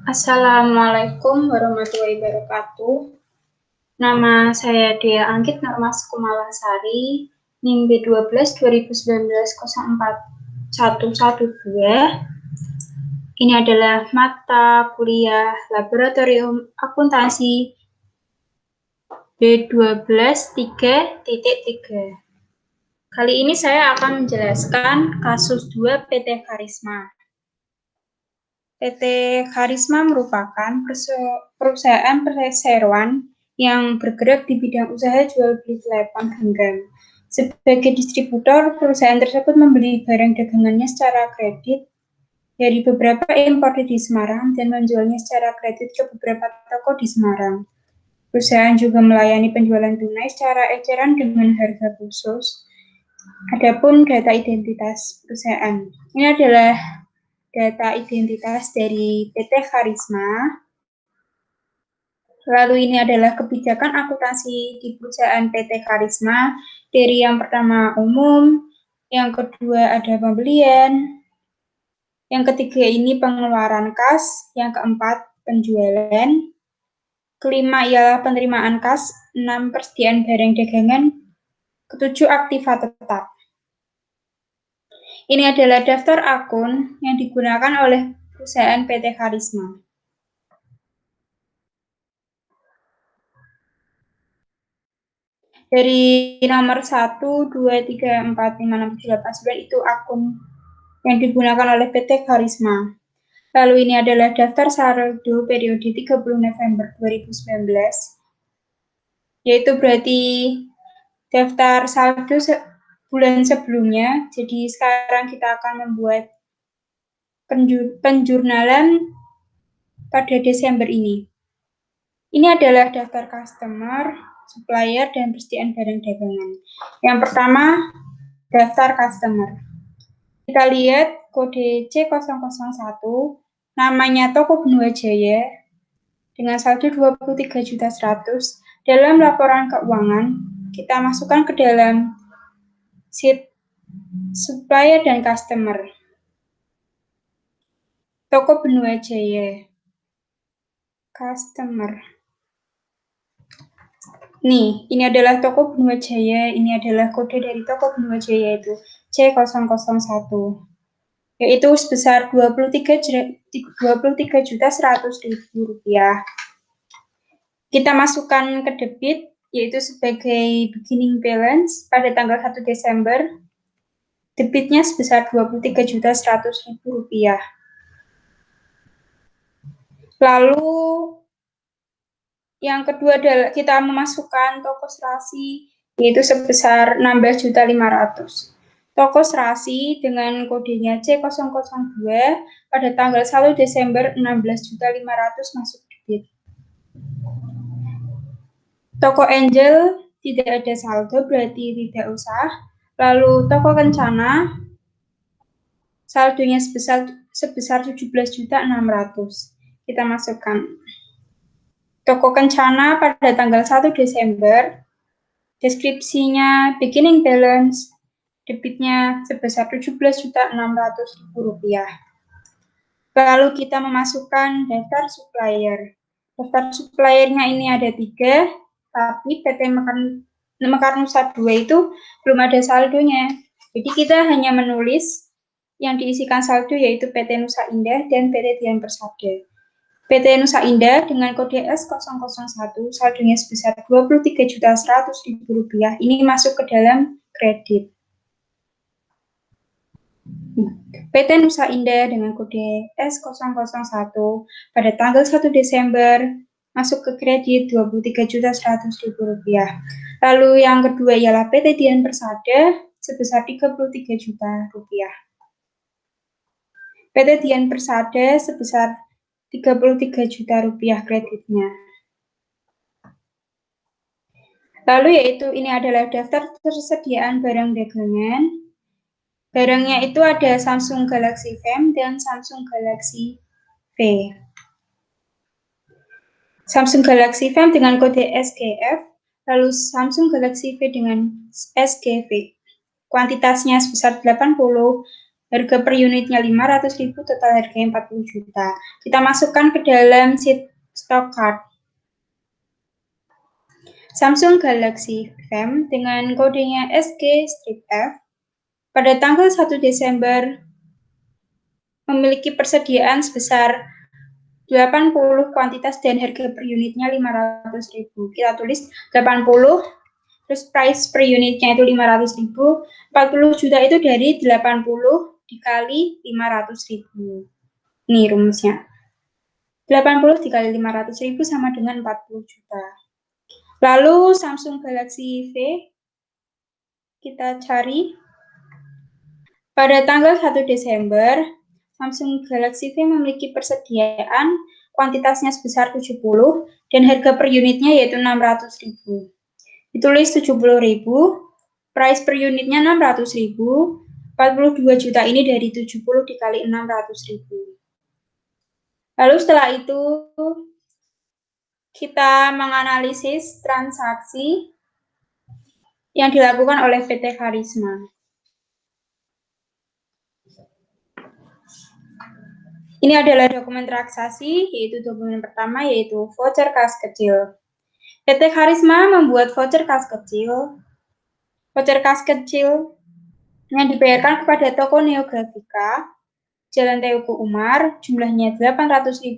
Assalamualaikum warahmatullahi wabarakatuh. Nama saya Dea Anggit Normas Kumalasari, NIM B12 2019 04112. Ini adalah mata kuliah Laboratorium Akuntansi B12 3.3. Kali ini saya akan menjelaskan kasus 2 PT Karisma. PT Karisma merupakan perusahaan perseroan yang bergerak di bidang usaha jual beli telepon genggam. Sebagai distributor, perusahaan tersebut membeli barang dagangannya secara kredit dari beberapa importer di Semarang dan menjualnya secara kredit ke beberapa toko di Semarang. Perusahaan juga melayani penjualan tunai secara eceran dengan harga khusus. Adapun data identitas perusahaan, ini adalah data identitas dari PT Karisma. Lalu ini adalah kebijakan akuntansi di perusahaan PT Karisma. Dari yang pertama umum, yang kedua ada pembelian, yang ketiga ini pengeluaran kas, yang keempat penjualan, kelima ialah penerimaan kas, 6 persediaan barang dagangan, ketujuh aktiva tetap. Ini adalah daftar akun yang digunakan oleh perusahaan PT Karisma. Dari nomor 1, 2, 3, 4, 5, 6, 7, 8, 9 itu akun yang digunakan oleh PT Karisma. Lalu ini adalah daftar saldo periode 30 November 2019, yaitu berarti daftar saldo bulan sebelumnya. Jadi sekarang kita akan membuat penjurnalan pada Desember ini. Ini adalah daftar customer, supplier, dan persediaan barang dagangan. Yang pertama, daftar customer. Kita lihat kode C001, namanya Toko Benua Jaya, dengan saldo 23.100.000. Dalam laporan keuangan, kita masukkan ke dalam sheet supplier dan customer. Toko Benua Jaya, customer. Nih, ini adalah Toko Benua Jaya, ini adalah kode dari Toko Benua Jaya yaitu C001, yaitu sebesar Rp23.100.000. Kita masukkan ke debit, yaitu sebagai beginning balance pada tanggal 1 Desember, debitnya sebesar Rp23.100.000. Lalu yang kedua adalah kita memasukkan toko serasi, yaitu sebesar Rp16.500.000. Toko serasi dengan kodenya C002 pada tanggal 1 Desember Rp16.500.000 masuk debit. Toko Angel tidak ada saldo, berarti tidak usah. Lalu toko Kencana, saldonya sebesar Rp17.600.000. Kita masukkan. Toko Kencana pada tanggal 1 Desember, deskripsinya beginning balance, debitnya sebesar Rp17.600.000. Lalu kita memasukkan daftar supplier. Daftar suppliernya ini ada 3, tapi PT Mekar Nusa 2 itu belum ada saldonya. Jadi kita hanya menulis yang diisikan saldo yaitu PT Nusa Indah dan PT Dian Persada. PT Nusa Indah dengan kode S001 saldonya sebesar Rp23.100.000. Ini masuk ke dalam kredit. PT Nusa Indah dengan kode S001 pada tanggal 1 Desember masuk ke kredit Rp23.100.000. Lalu yang kedua ialah PT Dian Persada sebesar Rp33 juta. PT Dian Persada sebesar Rp33 juta kreditnya. Lalu yaitu ini adalah daftar persediaan barang dagangan. Barangnya itu ada Samsung Galaxy Fam dan Samsung Galaxy V. Samsung Galaxy Fam dengan kode SGF, lalu Samsung Galaxy V dengan SGV. Kuantitasnya sebesar 80, harga per unitnya 500.000, total harganya 40 juta. Kita masukkan ke dalam sheet stock card. Samsung Galaxy Fam dengan kodenya SG-F pada tanggal 1 Desember memiliki persediaan sebesar 80 kuantitas dan harga per unitnya 500.000. Kita tulis 80, terus price per unitnya itu 500.000, 40 juta itu dari 80 dikali 500.000. Ini rumusnya. 80 dikali 500.000 sama dengan 40 juta. Lalu Samsung Galaxy V kita cari. Pada tanggal 1 Desember, Samsung Galaxy V memiliki persediaan kuantitasnya sebesar 70 dan harga per unitnya yaitu 600.000. Ditulis 70.000, price per unitnya 600.000, 42 juta ini dari 70 dikali 600.000. Lalu setelah itu kita menganalisis transaksi yang dilakukan oleh PT Karisma. Ini adalah dokumen transaksi, yaitu dokumen pertama yaitu voucher kas kecil. PT Karisma membuat voucher kas kecil. Voucher kas kecil yang dibayarkan kepada toko Neografika, Jalan Teuku Umar, jumlahnya Rp800.000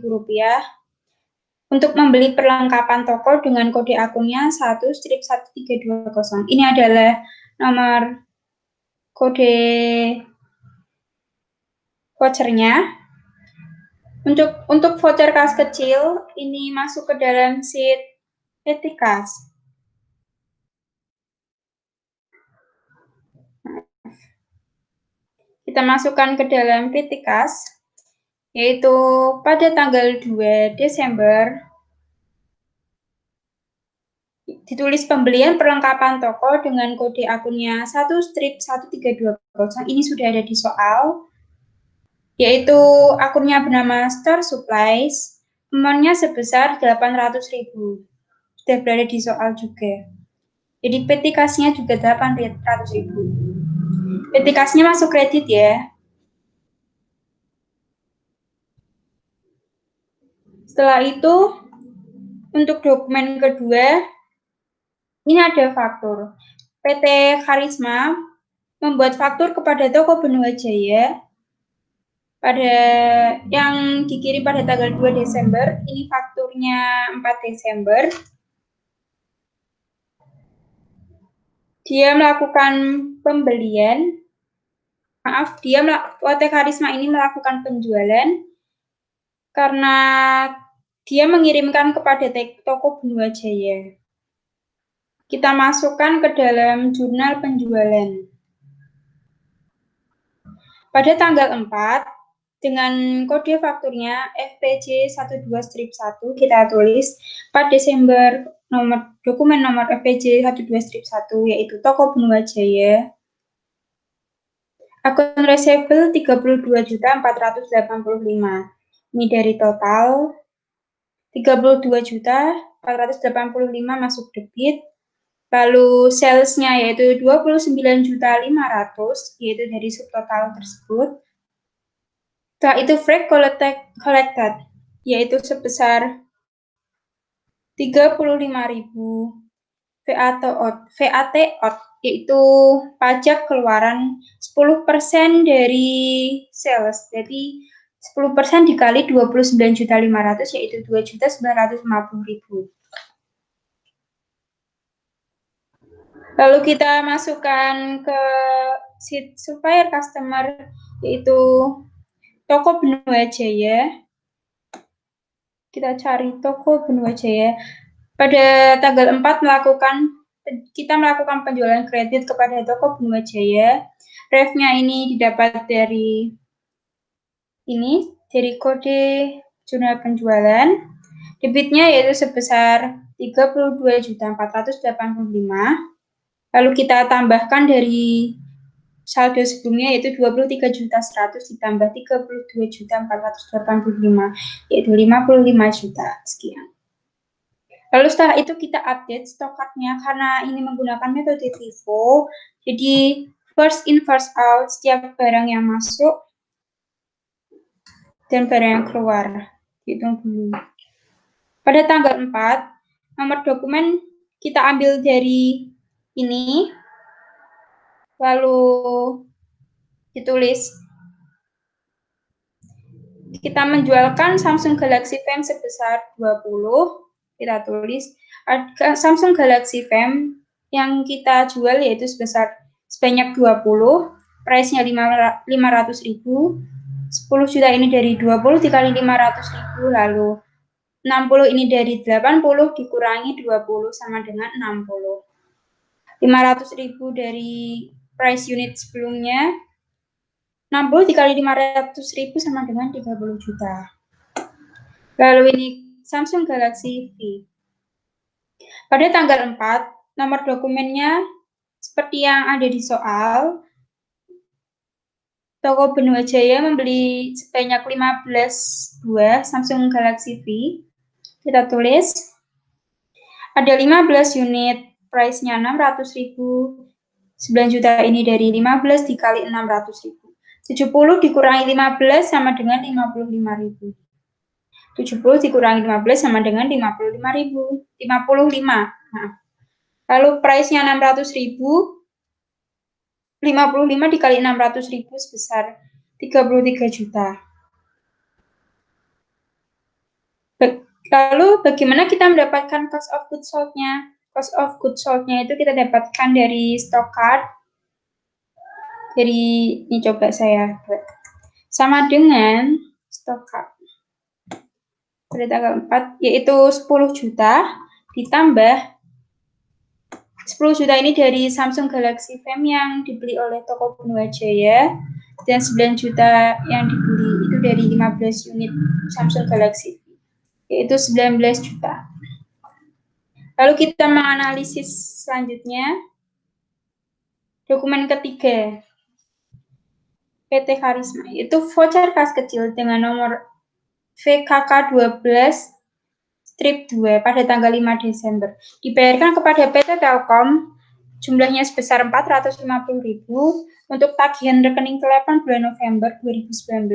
untuk membeli perlengkapan toko dengan kode akunnya 1-1320. Ini adalah nomor kode vouchernya. Untuk voucher kas kecil, ini masuk ke dalam sheet PT Kas. Kita masukkan ke dalam PT Kas, yaitu pada tanggal 2 Desember, ditulis pembelian perlengkapan toko dengan kode akunnya 1-1320. Ini sudah ada di soal, yaitu akunnya bernama Star Supplies, amounnya sebesar 800.000. Sudah berada di soal juga. Jadi PT Kasnya juga 800.000. PT Kasnya masuk kredit ya. Setelah itu, untuk dokumen kedua, ini ada faktur. PT Karisma membuat faktur kepada toko Benua Jaya yang dikirim pada tanggal 2 Desember. Ini fakturnya 4 Desember. Dia melakukan pembelian. PT Karisma ini melakukan penjualan karena dia mengirimkan kepada toko Benua Jaya. Kita masukkan ke dalam jurnal penjualan. Pada tanggal 4, dengan kode fakturnya FPJ 12-1, kita tulis 4 Desember dokumen nomor FPJ 12-1, yaitu toko Benua Jaya. Akun receivable 32.485. Ini dari total 32.485 masuk debit. Lalu salesnya yaitu 29.500, yaitu dari subtotal tersebut. Setelah itu freight collected, yaitu sebesar 35.000. VAT out, yaitu pajak keluaran 10% dari sales. Jadi 10% dikali 29.500, yaitu 2.950.000. Lalu kita masukkan ke sheet supplier customer, yaitu toko Benua Jaya. Kita cari toko Benua Jaya. Pada tanggal 4 kita melakukan penjualan kredit kepada toko Benua Jaya. Ref-nya ini didapat dari kode jurnal penjualan. Debitnya yaitu sebesar 32.485. Lalu kita tambahkan dari saldo sebelumnya yaitu 23.100 ditambah 32.485, yaitu 55 juta sekian. Lalu setelah itu kita update stok card-nya karena ini menggunakan metode FIFO, jadi first in first out, setiap barang yang masuk dan barang yang keluar. Hitung dulu. Pada tanggal 4, nomor dokumen kita ambil dari ini, lalu ditulis. Kita menjualkan Samsung Galaxy Fam sebesar 20, kita tulis. Samsung Galaxy Fam yang kita jual yaitu sebanyak 20, price-nya 500.000. 10 juta ini dari 20 dikali 500.000, lalu 60 ini dari 80 dikurangi 20 sama dengan 60. 500.000 dari price unit sebelumnya, 60 dikali 500.000 sama dengan 30 juta. Lalu ini Samsung Galaxy V. Pada tanggal 4, nomor dokumennya seperti yang ada di soal, toko Benua Jaya membeli sebanyak 15 buah Samsung Galaxy V. Kita tulis, ada 15 unit, price-nya 600.000. 9 juta ini dari 15 dikali 600.000. 70 dikurangi 15 sama dengan 55.000. 70 dikurangi 15 sama dengan 55.000. 55. Nah. Lalu price-nya 600.000. 55 dikali 600.000 sebesar 33 juta. Lalu bagaimana kita mendapatkan cost of goods sold-nya? Cost of goods sold-nya itu kita dapatkan dari stock card. Jadi ini coba saya buat. Sama dengan stock card. Pada tanggal 4, yaitu 10 juta ditambah 10 juta ini dari Samsung Galaxy Fam yang dibeli oleh toko Benua Jaya, dan 9 juta yang dibeli itu dari 15 unit Samsung Galaxy, yaitu 19 juta. Lalu kita menganalisis selanjutnya dokumen ketiga, PT Karisma, itu voucher kas kecil dengan nomor VKK 12 strip 2 pada tanggal 5 Desember. Dibayarkan kepada PT Telkom, jumlahnya sebesar 450.000 untuk tagihan rekening telepon bulan November 2019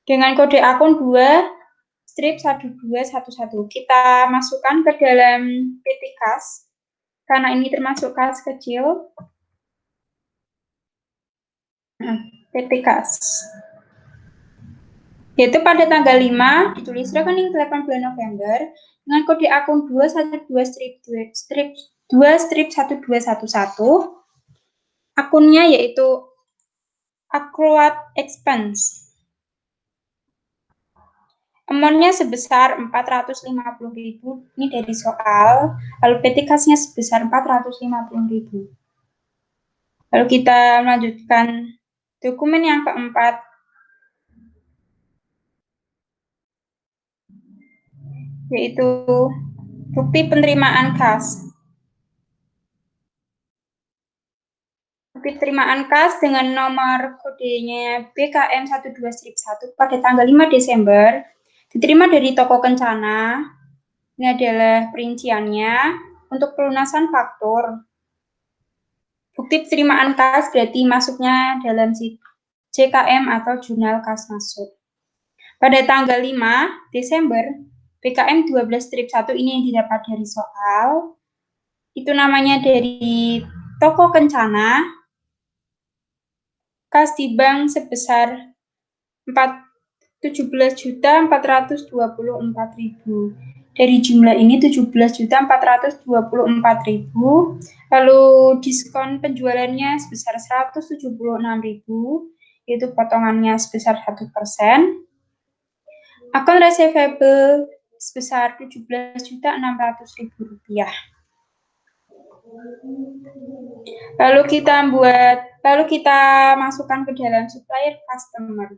dengan kode akun 2-1211. Kita masukkan ke dalam PT Kas, karena ini termasuk kas kecil. PT Kas. Yaitu pada tanggal 5 ditulis rekening telepon bulan November dengan kode akun 212-1211. Akunnya yaitu Accrued Expense. Amount-nya sebesar 450.000, ini dari soal, lalu PT Kas-nya sebesar 450.000. Lalu kita melanjutkan dokumen yang keempat, yaitu bukti penerimaan kas. Bukti penerimaan kas dengan nomor kodenya BKM 12-1 pada tanggal 5 Desember, diterima dari toko Kencana. Ini adalah perinciannya untuk pelunasan faktur. Bukti penerimaan kas berarti masuknya dalam JKM atau jurnal kas masuk. Pada tanggal 5 Desember, BKM 12-1 ini yang didapat dari soal. Itu namanya dari toko Kencana. Kas di bank sebesar 17.424.000. Dari jumlah ini 17.424.000, lalu diskon penjualannya sebesar 176.000, yaitu potongannya sebesar 1%. Akun receivable sebesar 17.600.000 rupiah. Lalu kita masukkan ke dalam supplier customer.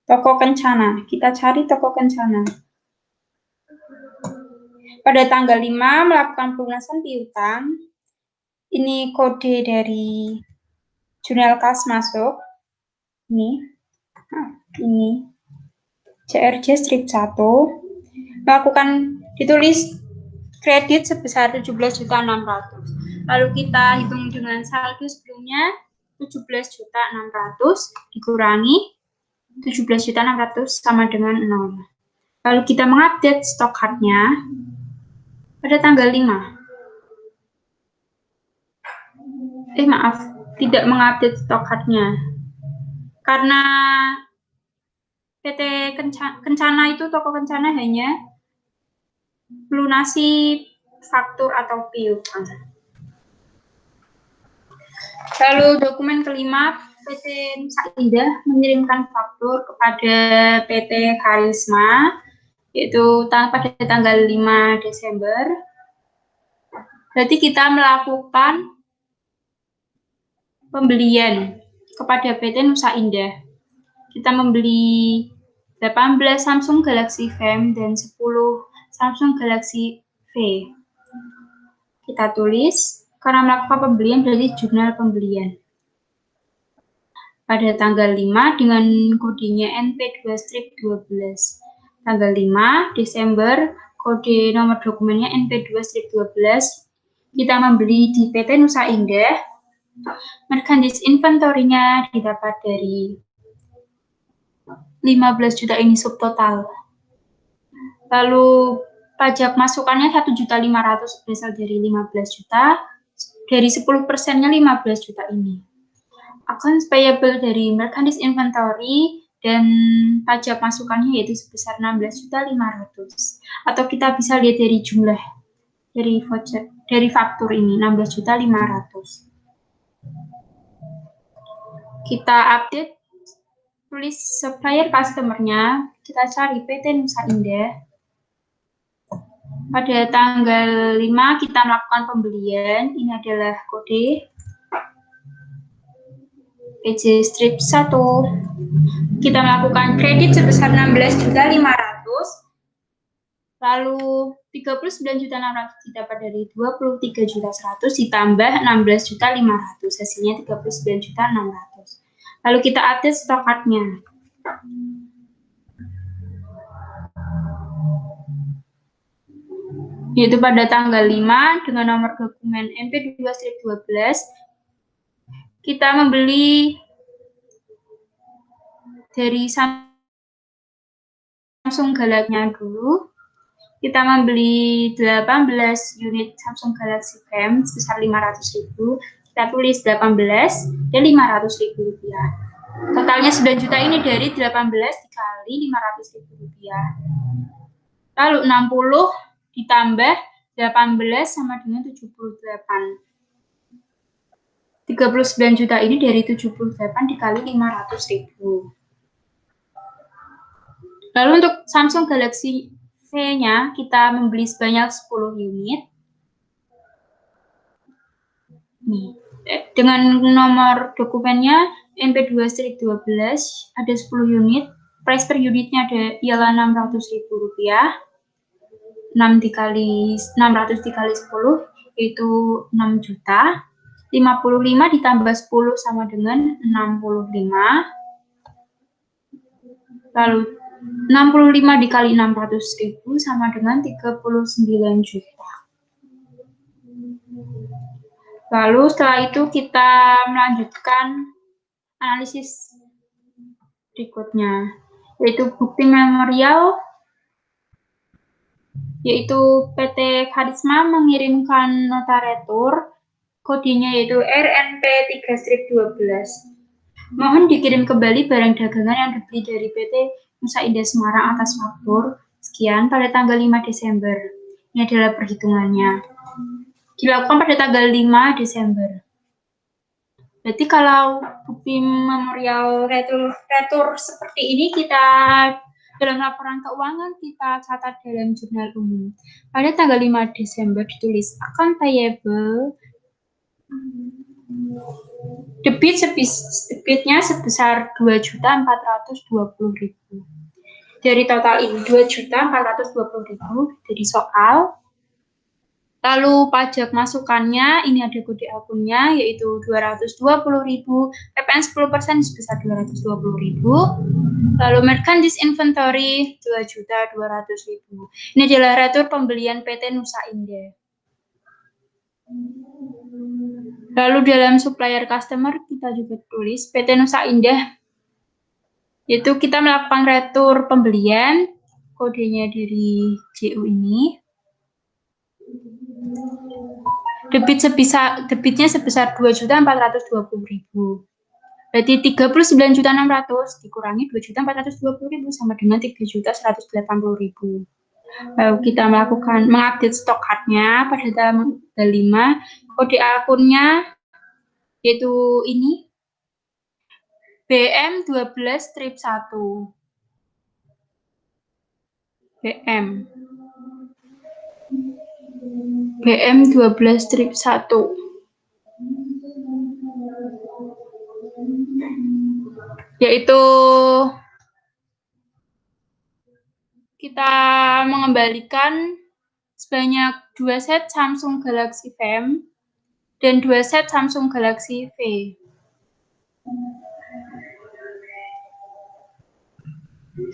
Toko Kencana, kita cari toko Kencana. Pada tanggal 5 melakukan pelunasan piutang. Ini kode dari jurnal kas masuk. Ini CRJ strip 1. Melakukan ditulis kredit sebesar 17.600. Lalu kita hitung dengan saldo sebelumnya 17.600 dikurangi 17.600 sama dengan 0. Lalu kita mengupdate stok hardnya pada tanggal 5. Maaf, tidak mengupdate stok hardnya. Karena PT Kencana itu, toko Kencana hanya melunasi faktur atau piutang. Lalu dokumen kelima, PT Nusa Indah mengirimkan faktur kepada PT Karisma, yaitu pada tanggal 5 Desember. Berarti kita melakukan pembelian kepada PT Nusa Indah. Kita membeli 18 Samsung Galaxy Fam dan 10 Samsung Galaxy V. Kita tulis, karena melakukan pembelian berarti jurnal pembelian. Pada tanggal 5 dengan kodenya NP2-12. Tanggal 5 Desember, kode nomor dokumennya NP2-12. Kita membeli di PT Nusa Indah. Merchandise inventory-nya didapat dari 15 juta ini subtotal. Lalu pajak masukannya 1.500.000 berasal dari 15 juta. Dari 10%-nya 15 juta ini. Accounts payable dari merchandise inventory dan pajak masukannya yaitu sebesar 16.500.000. Atau kita bisa lihat dari jumlah dari voucher, dari faktur ini 16.500.000. Kita update, tulis supplier customer-nya, kita cari PT Nusa Indah. Pada tanggal 5 kita melakukan pembelian, ini adalah kode PJ strip 1. Kita melakukan kredit sebesar 16.500.000. Lalu 39.600 didapat dari 23.100 ditambah 16.500. Hasilnya 39.600. Lalu kita update stok hardnya. Yaitu pada tanggal 5 dengan nomor dokumen NP2-12 kita membeli dari Samsung Galaxy-nya dulu. Kita membeli 18 unit Samsung Galaxy Fam sebesar 500.000. Kita tulis 18 dan 500.000 rupiah. Totalnya 9 juta ini dari 18 dikali 500.000 rupiah. Lalu 60 ditambah 18 sama dengan 78. 39 juta ini dari 78 dikali 500.000. Lalu untuk Samsung Galaxy V-nya kita membeli sebanyak 10 unit. Nih, dengan nomor dokumennya NP2-12 ada 10 unit. Price per unitnya ialah 600.000 rupiah. 600 dikali 10 yaitu 6 juta. 55 ditambah 10 sama dengan 65. Lalu 65 dikali 600.000 sama dengan 39 juta. Lalu setelah itu kita melanjutkan analisis berikutnya, yaitu bukti memorial, yaitu PT Karisma mengirimkan nota retur, kodenya yaitu RNP3-12. Mohon dikirim kembali barang dagangan yang dibeli dari PT Nusa Indah Semarang atas faktur sekian pada tanggal 5 Desember. Ini adalah perhitungannya. Dilakukan pada tanggal 5 Desember. Berarti kalau bukti memorial retur seperti ini kita dalam laporan keuangan kita catat dalam jurnal umum. Pada tanggal 5 Desember ditulis account payable debitnya sebesar 2.420.000. Dari total ini 2.420.000 dari soal. Lalu pajak masukannya ini ada kode akunnya yaitu 220.000, PPN 10% sebesar 220.000. Lalu merchandise inventory 2.200.000. Ini adalah retur pembelian PT Nusa Indah. Lalu dalam supplier customer kita juga tulis PT Nusa Indah. Itu kita melakukan retur pembelian, kodenya dari JU ini. Debitnya sebesar 2.420.000. Berarti 39.600 dikurangi 2.420.000 sama dengan 3.180.000. Lalu kita mengupdate stok card-nya pada tanggal 5. Kode akunnya yaitu ini BM12-1. BM12-1. Yaitu kita mengembalikan sebanyak 2 set Samsung Galaxy Fam dan 2 set Samsung Galaxy V.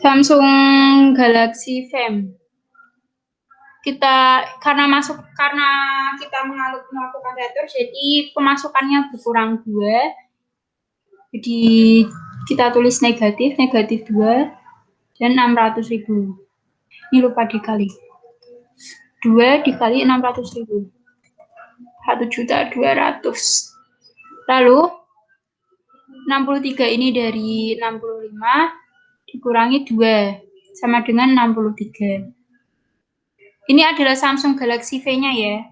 Samsung Galaxy Fam. Karena kita melakukan retur, jadi pemasukannya berkurang 2. Jadi kita tulis negatif 2 dan 600.000. Ini lupa dikali. 2 dikali 600.000. 1.200.000. Lalu 63 ini dari 65 dikurangi 2 sama dengan 63. Ini adalah Samsung Galaxy V-nya ya,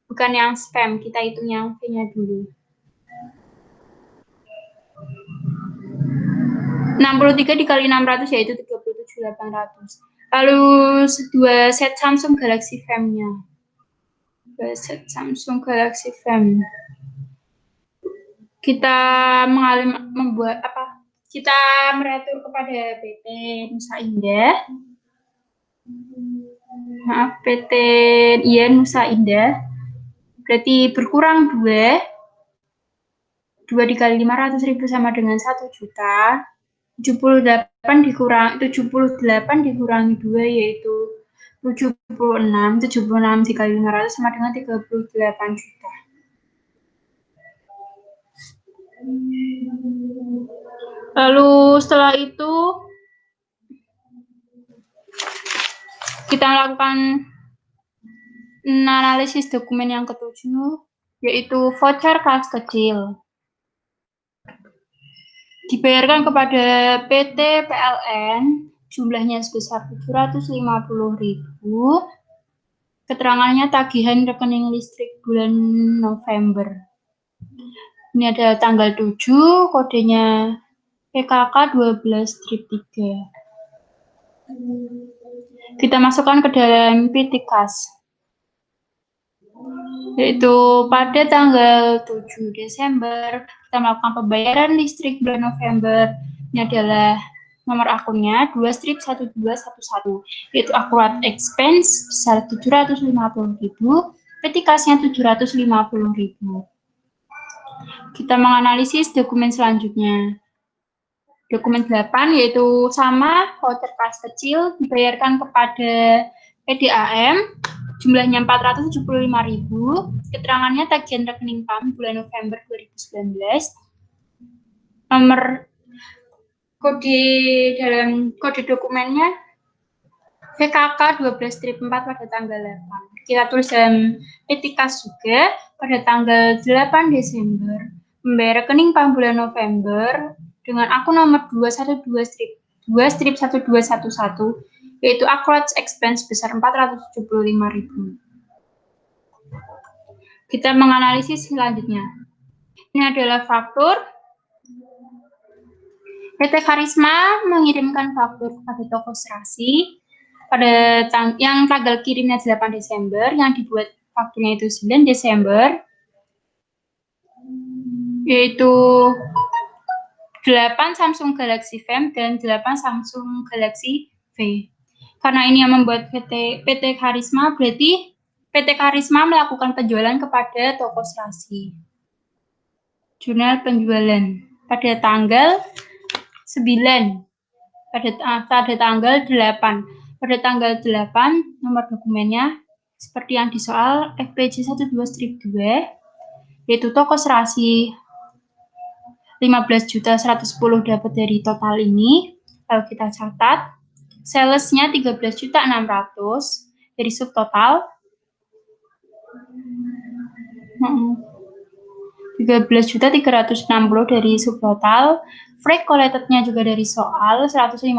bukan yang spam. Kita hitung yang V-nya dulu. 63 dikali 600 yaitu 37.800. Lalu 2 set Samsung Galaxy Fam-nya. 2 set Samsung Galaxy Fam. Kita kita meretur kepada PT Nusa Indah. Maaf, PT Nusa Indah. Berarti berkurang 2. 2 dikali 500.000 sama dengan 1 juta. 78 dikurangi 2 yaitu 76. 76 dikali 500 sama dengan 38 juta. Lalu setelah itu kita melakukan analisis dokumen yang ke-7, yaitu voucher kas kecil. Dibayarkan kepada PT PLN, jumlahnya sebesar 750.000. Keterangannya tagihan rekening listrik bulan November. Ini ada tanggal 7, kodenya PKK 12-3. Kita masukkan ke dalam PT Kas. Yaitu pada tanggal 7 Desember, kita melakukan pembayaran listrik bulan November. Ini adalah nomor akunnya 2-1211, yaitu akurat expense besar 750.000, PT Kasnya 750.000. Kita menganalisis dokumen selanjutnya. Dokumen 8 yaitu sama voucher kas kecil dibayarkan kepada PDAM, jumlahnya 475.000. Keterangannya tagihan rekening PAM bulan November 2019. Nomor kode dokumennya PKK 12-4 pada tanggal 8. Kita tulis dalam PT Kas juga pada tanggal 8 Desember. Membayar rekening PAM bulan November dengan akun nomor 212-1211, yaitu akurat expense besar 475.000. Kita menganalisis selanjutnya. Ini adalah faktur. PT Karisma mengirimkan faktur kepada toko serasi pada yang tanggal kirimnya 8 Desember, yang dibuat fakturnya itu 9 Desember, yaitu 8 Samsung Galaxy Fam dan 8 Samsung Galaxy V. Karena ini yang membuat PT Karisma, berarti PT Karisma melakukan penjualan kepada toko serasi. Jurnal penjualan pada tanggal 9, pada tanggal 8. Pada tanggal 8, nomor dokumennya seperti yang di soal FPJ 12-2, yaitu toko serasi 15.110 dapat dari total ini. Lalu kita catat, salesnya 13.600 dari subtotal. 13.360 dari subtotal. Freight collected-nya juga dari soal 150.000.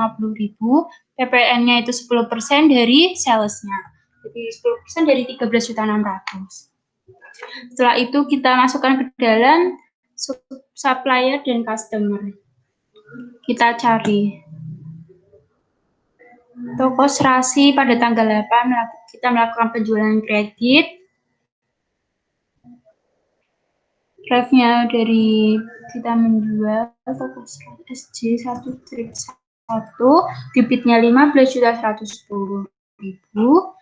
PPN-nya itu 10% dari sales-nya. Jadi 10% dari 13.600. Setelah itu kita masukkan ke dalam supplier dan customer. Kita cari toko serasi pada tanggal 8 kita melakukan penjualan kredit. Drive-nya dari kita menjual toko SJ 1/1, debitnya 15.110.000.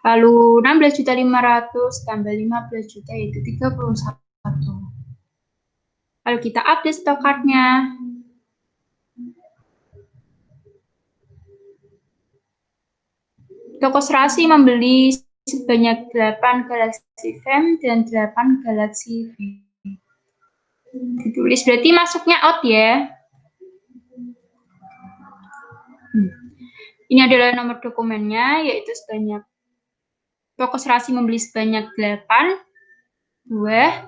Lalu 16.500 tambah 15 juta yaitu 31. Lalu kita update stok card-nya. Toko serasi membeli sebanyak 8 Galaxy Fam dan 8 Galaxy V. Ditulis berarti masuknya out ya. Ini adalah nomor dokumennya, yaitu sebanyak toko serasi membeli sebanyak 8 buah.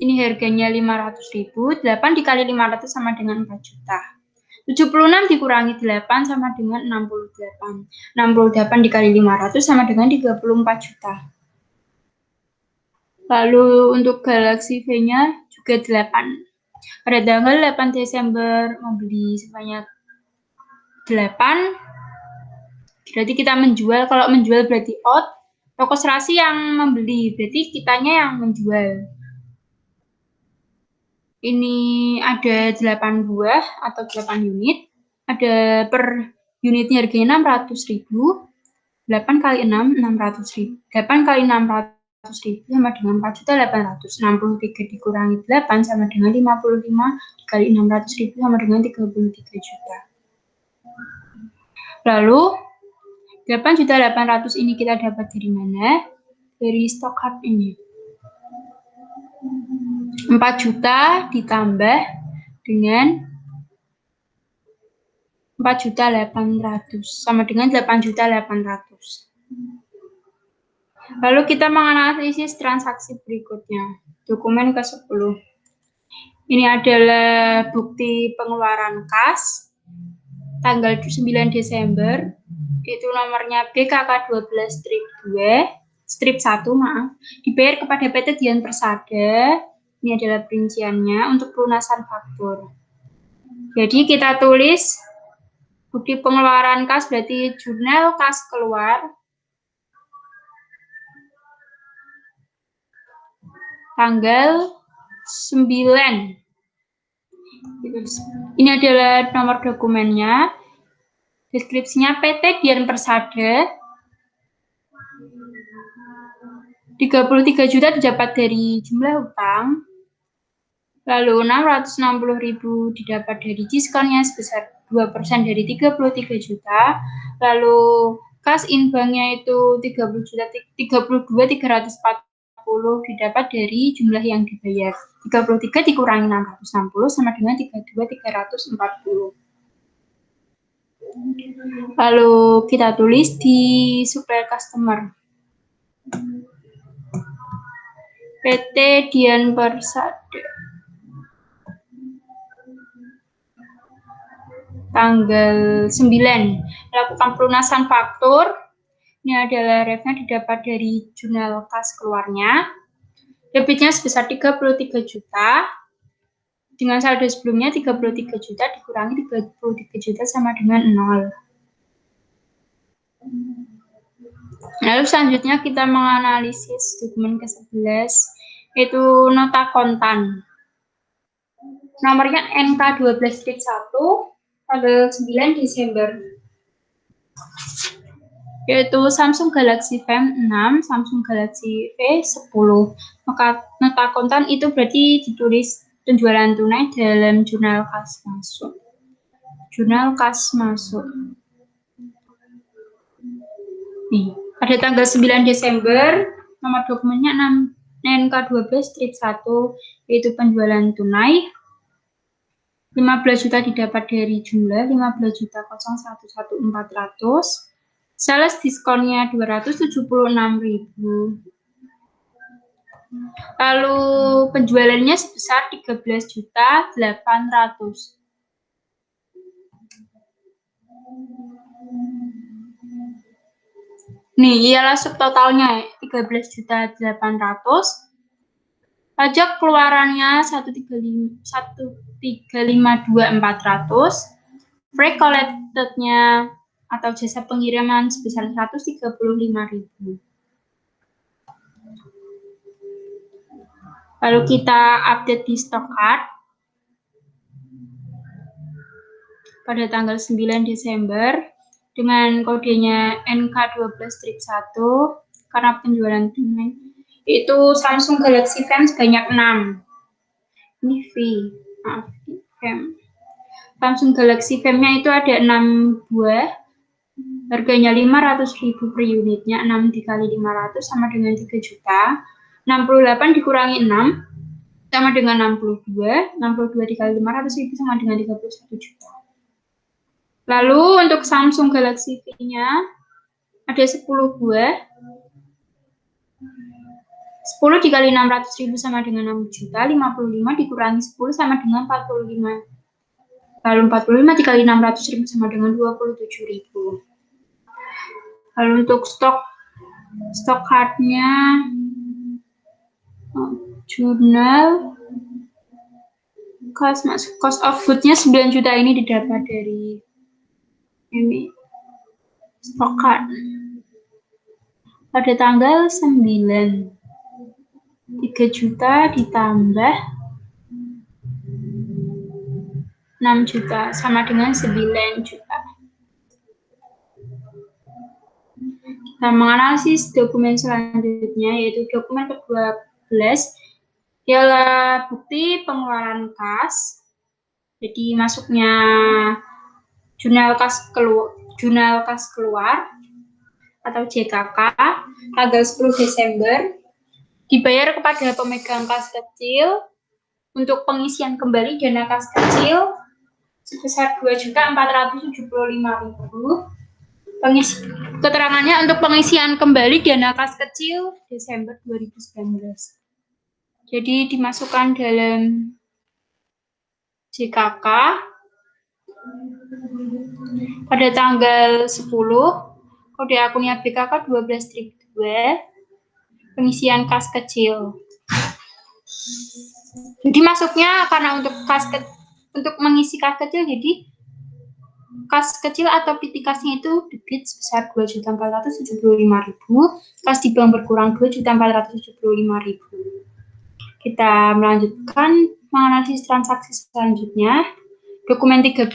Ini harganya 500.000. 8 dikali 500 sama dengan 4 juta. 76 dikurangi 8 sama dengan 68. 68 dikali 500 sama dengan 34 juta. Lalu untuk Galaxy V-nya juga 8. Pada tanggal 8 Desember membeli sebanyak 8. Berarti kita menjual, kalau menjual berarti out. Toko serasi yang membeli, berarti kitanya yang menjual. Ini ada 8 buah atau 8 unit. Ada per unitnya harganya 600.000. 8 kali 6, 600.000. 8 kali 600.000 sama dengan 4.800. 63 dikurangi 8 sama dengan 55 dikali 600.000 sama dengan 33 juta. Lalu 8.800 ini kita dapat dari mana? Dari stok card ini. 4 juta ditambah dengan 4.800 sama dengan 8.800. Lalu kita menganalisis transaksi berikutnya. Dokumen ke-10. Ini adalah bukti pengeluaran kas tanggal 9 Desember. Itu nomornya BKK12 strip 1, maaf. Dibayar kepada PT Dian Persada. Ini adalah perinciannya untuk pelunasan faktur. Jadi kita tulis bukti pengeluaran kas berarti jurnal kas keluar tanggal 9. Ini adalah nomor dokumennya. Deskripsinya PT Dian Persada. 33 juta didapat dari jumlah utang. Lalu 660.000 didapat dari diskonnya sebesar 2% dari 33 juta. Lalu kas in banknya itu 32.340 didapat dari jumlah yang dibayar. 33 dikurangi 660 sama dengan 32.340. Lalu kita tulis di supplier customer. PT Dian Persada. Tanggal 9 melakukan pelunasan faktur. Ini adalah refnya didapat dari jurnal kas keluarnya. Debitnya sebesar 33 juta. Dengan saldo sebelumnya 33 juta dikurangi 33 juta sama dengan 0. Lalu selanjutnya kita menganalisis dokumen ke-11, yaitu nota kontan. Nomornya NK12-1 tanggal 9 Desember. Yaitu Samsung Galaxy Fam 6, Samsung Galaxy V 10. Maka nota kontan itu berarti ditulis penjualan tunai dalam jurnal kas masuk. Jurnal kas masuk. Nih, pada tanggal 9 Desember, nomor dokumennya NK12 strip 1 yaitu penjualan tunai 15 juta didapat dari jumlah 15 juta 0111400, sales diskonnya 276.000. Lalu penjualannya sebesar 13 juta 800. Nih, ialah subtotalnya 13 juta 800. Pajak keluarannya 135.400. Freight collected-nya atau jasa pengiriman sebesar 135.000. Lalu kita update di stock card pada tanggal 9 Desember dengan kodenya NK12-1 karena penjualan tunai. Itu Samsung Galaxy Fam sebanyak 6. Ini Fam. Samsung Galaxy Fam-nya itu ada 6 buah. Harganya 500.000 per unitnya. 6 dikali 500 sama dengan 3 juta. 68 dikurangi 6 sama dengan 62. 62 dikali 500.000 sama dengan 31 juta. Lalu untuk Samsung Galaxy V-nya ada 10 buah. 10 dikali 600.000 sama dengan 6 juta, 55 dikurangi 10 sama dengan 45. Lalu 45 dikali 600.000 sama dengan 27.000. Lalu untuk stok cardnya, jurnal, cost of goods-nya 9 juta ini didapat dari ini stok card. Pada tanggal 9. 3 juta ditambah 6 juta sama dengan 9 juta. Kita menganalisis dokumen selanjutnya yaitu dokumen ke-12 ialah bukti pengeluaran kas. Jadi masuknya jurnal kas keluar atau JKK tanggal 10 Desember dibayar kepada pemegang kas kecil untuk pengisian kembali dana kas kecil sebesar 2.475.000. Keterangannya untuk pengisian kembali dana kas kecil Desember 2019. Jadi dimasukkan dalam JKK pada tanggal 10, kode akunnya BKK 12-2, pengisian kas kecil. Jadi masuknya karena untuk mengisi kas kecil, jadi kas kecil atau PT kasnya itu debit sebesar 2.475.000, kas di bank berkurang 2.475.000. Kita melanjutkan menganalisis transaksi selanjutnya. Dokumen 13.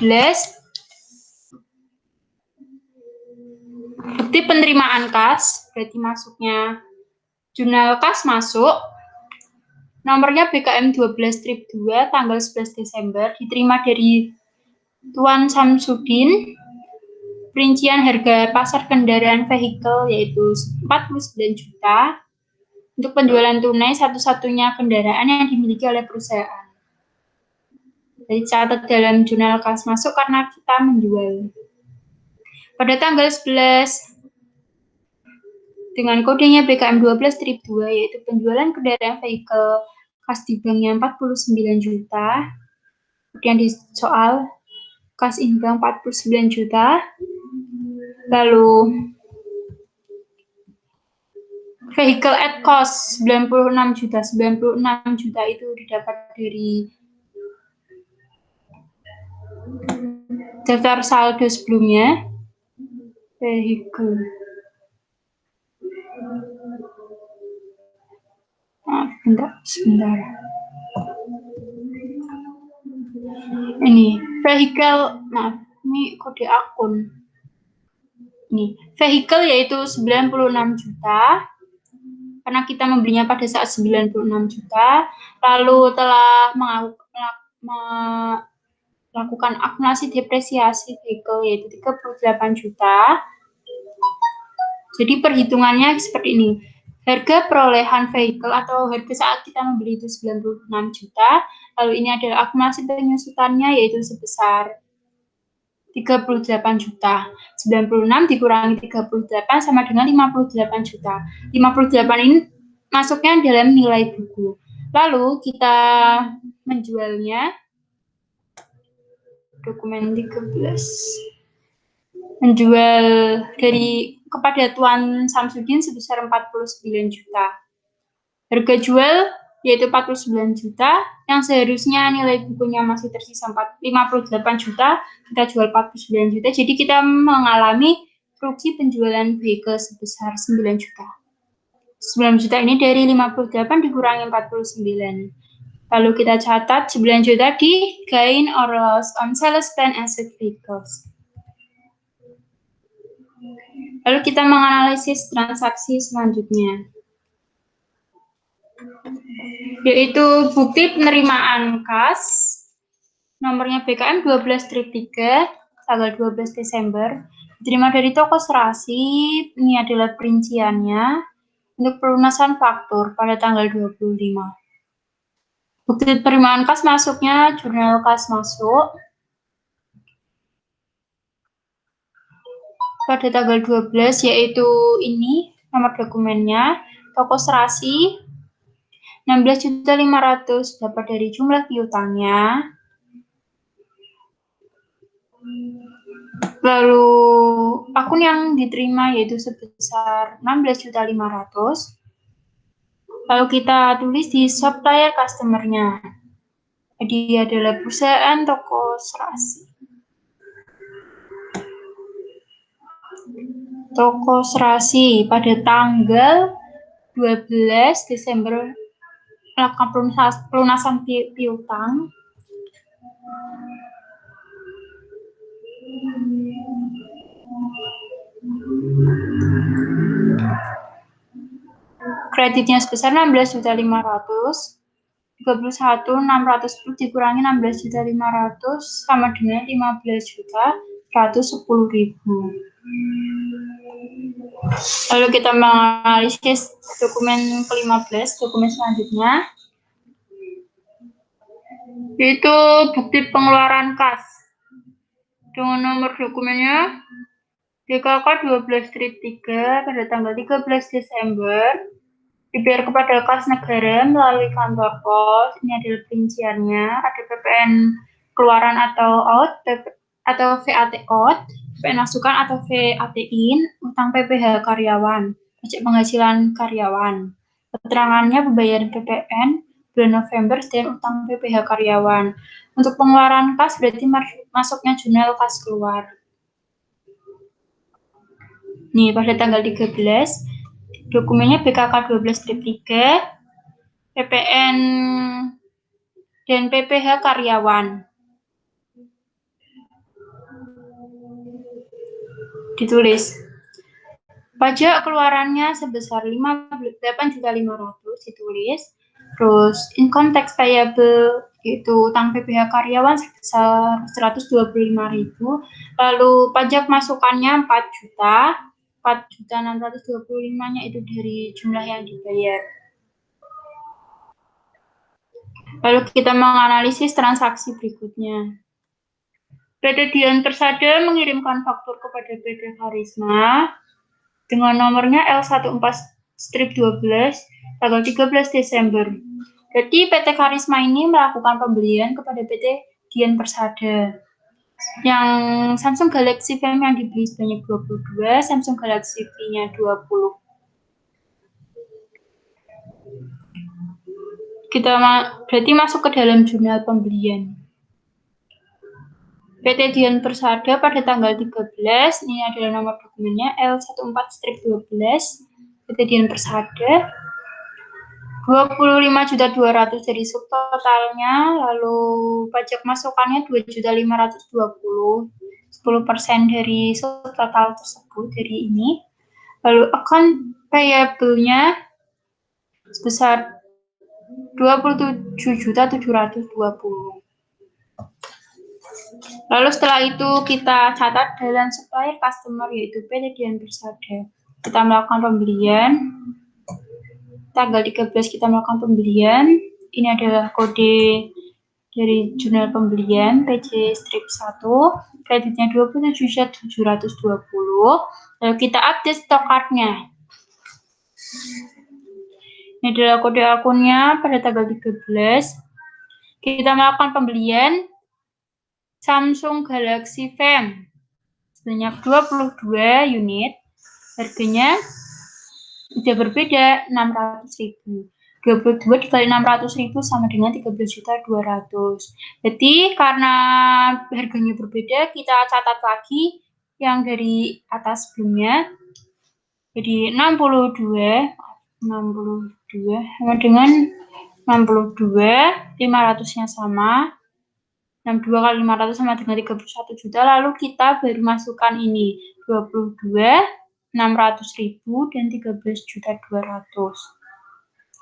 Bukti penerimaan kas, berarti masuknya jurnal kas masuk. Nomornya BKM 12-2 tanggal 11 Desember diterima dari Tuan Samsudin. Perincian harga pasar kendaraan vehicle yaitu 49 juta. Untuk penjualan tunai satu-satunya kendaraan yang dimiliki oleh perusahaan. Jadi catat dalam jurnal kas masuk karena kita menjual. Pada tanggal 11 dengan kodenya BKM 12-2 yaitu penjualan kendaraan vehicle kas di banknya 49 juta. Kemudian di soal kas inbank 49 juta. Lalu vehicle at cost 96 juta. 96 juta itu didapat dari daftar saldo sebelumnya. Vehicle. Sebentar. Ini vehicle, ini kode akun. Ini vehicle yaitu 96 juta. Karena kita membelinya pada saat 96 juta, lalu telah melakukan akumulasi depresiasi vehicle yaitu 38 juta. Jadi perhitungannya seperti ini. Harga perolehan vehicle atau harga saat kita membeli itu 96 juta, lalu ini adalah akumulasi penyusutannya yaitu sebesar 38 juta. 96 dikurangi 38 sama dengan 58 juta. 58 ini masuknya dalam nilai buku. Lalu kita menjualnya, dokumen 13. Menjual kepada Tuan Samsudin sebesar 49 juta. Harga jual yaitu 49 juta, yang seharusnya nilai bukunya masih tersisa 58 juta, kita jual 49 juta, jadi kita mengalami rugi penjualan vehicle sebesar 9 juta. 9 juta ini dari 58 dikurangi 49. Lalu kita catat 9 juta di gain or loss on sales plan asset vehicles. Lalu kita menganalisis transaksi selanjutnya, yaitu bukti penerimaan kas, nomornya BKM 12-3, tanggal 12 Desember, diterima dari toko serasi, ini adalah perinciannya, untuk pelunasan faktur pada tanggal 25. Bukti penerimaan kas masuknya, jurnal kas masuk, pada tanggal 12, yaitu ini, nomor dokumennya, toko serasi, 16.500.000 dapat dari jumlah piutangnya. Lalu akun yang diterima yaitu sebesar 16.500.000. Lalu kita tulis di supplier customer-nya. Jadi adalah perusahaan toko serasi. Toko serasi pada tanggal 12 Desember melakukan pelunasan piutang. Kreditnya sebesar 16.500.000, 31.610 dikurangi 16.500.000 sama dengan 15.110.000. Lalu kita menganalisis dokumen ke-15, dokumen selanjutnya, yaitu bukti pengeluaran kas. Dengan nomor dokumennya DKK 12-3 pada tanggal 13 Desember dibayar kepada kas negara melalui kantor pos. Ini adalah perinciannya, ada PPN keluaran atau out, atau VAT out, PPN masukan atau VAT in, utang PPh karyawan, pajak penghasilan karyawan. Keterangannya pembayaran PPN bulan November dan utang PPh karyawan. Untuk pengeluaran kas berarti masuknya jurnal kas keluar. Nih, pada tanggal 13, dokumennya BKK 12-3, PPN dan PPh karyawan. Ditulis. Pajak keluarannya sebesar 8.500.000 ditulis. Terus income tax payable itu utang PPh karyawan sebesar 125.000. Lalu pajak masukannya 4 juta. 4.625-nya itu dari jumlah yang dibayar. Lalu kita menganalisis transaksi berikutnya. PT Dian Persada mengirimkan faktur kepada PT Karisma dengan nomornya L14-12 tanggal 13 Desember. Jadi PT Karisma ini melakukan pembelian kepada PT Dian Persada. Yang Samsung Galaxy V yang dibeli sebanyak 22, Samsung Galaxy V-nya 20. Kita berarti masuk ke dalam jurnal pembelian. PT Dian Persada pada tanggal 13, ini adalah nomor dokumennya L14-12, PT Dian Persada, 25.200.000 dari subtotalnya, lalu pajak masukannya 2.520.000, 10% dari subtotal tersebut dari ini. Lalu account payable-nya sebesar 27.720.000. Lalu setelah itu kita catat dalam supplier customer yaitu PT Dian Persada. Kita melakukan pembelian. tanggal 13 kita melakukan pembelian. Ini adalah kode dari jurnal pembelian PC strip 1, kreditnya 27.720. Lalu kita update stok cardnya. Ini adalah kode akunnya pada tanggal 13. Kita melakukan pembelian Samsung Galaxy Fam sebanyak 22 unit. Harganya sudah berbeda, 600.000. 22 dikali 600.000 sama dengan 13.200.000. Jadi karena harganya berbeda, kita catat lagi yang dari atas sebelumnya. Jadi 62 sama dengan 62, 500-nya sama. 62 kali 500 sama dengan 31 juta. Lalu kita baru masukkan ini 22, 600.000 dan 13.200.000.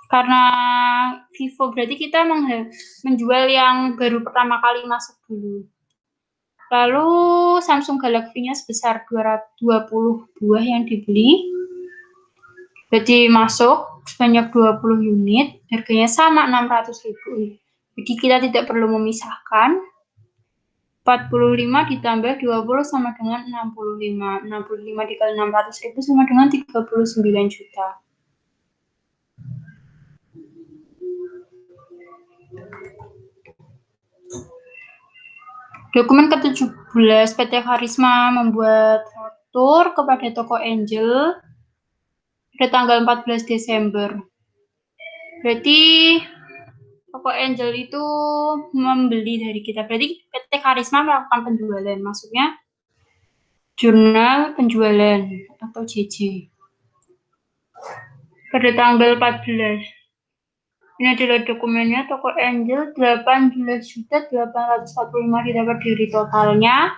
Karena Vivo berarti kita menjual yang baru pertama kali masuk dulu. Lalu Samsung Galaxy-nya sebesar 20 buah yang dibeli. Jadi masuk sebanyak 20 unit, harganya sama 600.000. Jadi kita tidak perlu memisahkan. 45 ditambah 20 sama dengan 65. 65 dikali 600.000 sama dengan 39 juta. Dokumen ke-17, PT Karisma membuat faktur kepada toko Angel pada tanggal 14 Desember. Berarti toko Angel itu membeli dari kita. Berarti PT Karisma melakukan penjualan. Maksudnya jurnal penjualan atau JJ. Pada tanggal 14. Ini adalah dokumennya, toko Angel 18.845 didapat dari totalnya.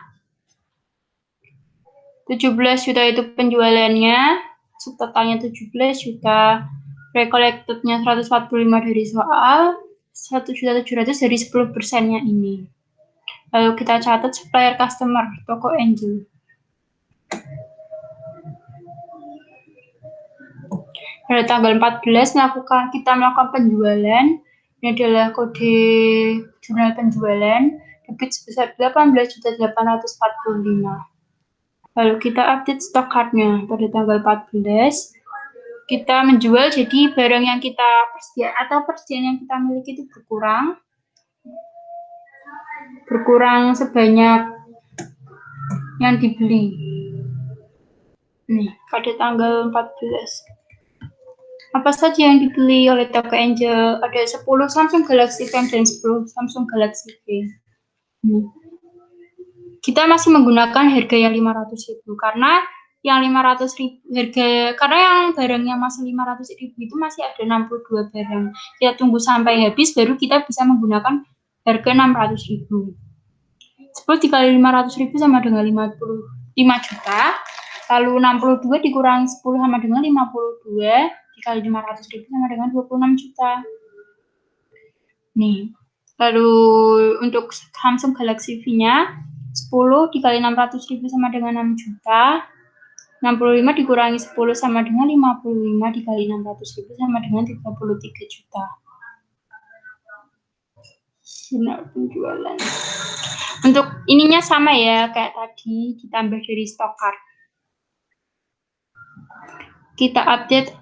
17 juta itu penjualannya, subtotalnya 17 juta, recollected-nya 145 dari soal, 1.700.000 dari 10%-nya ini. Lalu kita catat supplier customer, toko Angel. Pada tanggal 14 kita melakukan penjualan. Ini adalah kode jurnal penjualan, debit sebesar 18.845. Lalu kita update stok cardnya pada tanggal 14. Kita menjual, jadi barang yang kita persediaan yang kita miliki itu berkurang sebanyak yang dibeli. Nih, pada tanggal 14. Apa saja yang dibeli oleh toko Angel? Ada 10 Samsung Galaxy Fam dan 10 Samsung Galaxy V. Kita masih menggunakan harga yang 500.000 karena yang 500.000 karena yang barangnya masih 500.000 itu masih ada 62 barang. Kita tunggu sampai habis baru kita bisa menggunakan harga 600.000. 10 dikali 500.000 sama dengan 55 juta. Lalu 62 dikurangi 10 sama dengan 52 dikali 500.000 sama dengan 26 juta. Nih. Lalu untuk Samsung Galaxy V-nya 10 dikali 600.000 sama dengan 6 juta. 65 dikurangi 10 sama dengan 55 dikali 600.000 sama dengan 33 juta. Benar penjualan. Untuk ininya sama ya, kayak tadi ditambah dari stok card. Kita update,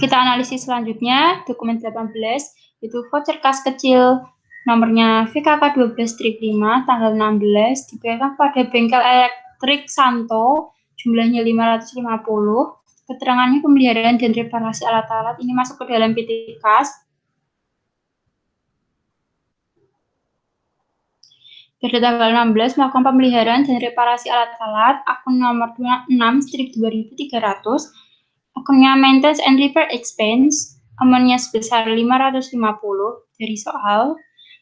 kita analisis selanjutnya, dokumen 18, itu voucher kas kecil, nomornya VKK 12-5, tanggal 16, diberikan pada bengkel elektrik Santo, jumlahnya 550, keterangannya pemeliharaan dan reparasi alat-alat, ini masuk ke dalam PT Kas. Pada tanggal 16, melakukan pemeliharaan dan reparasi alat-alat, akun nomor 6-2300, akunnya maintenance and repair expense, amonnya sebesar 550 dari soal,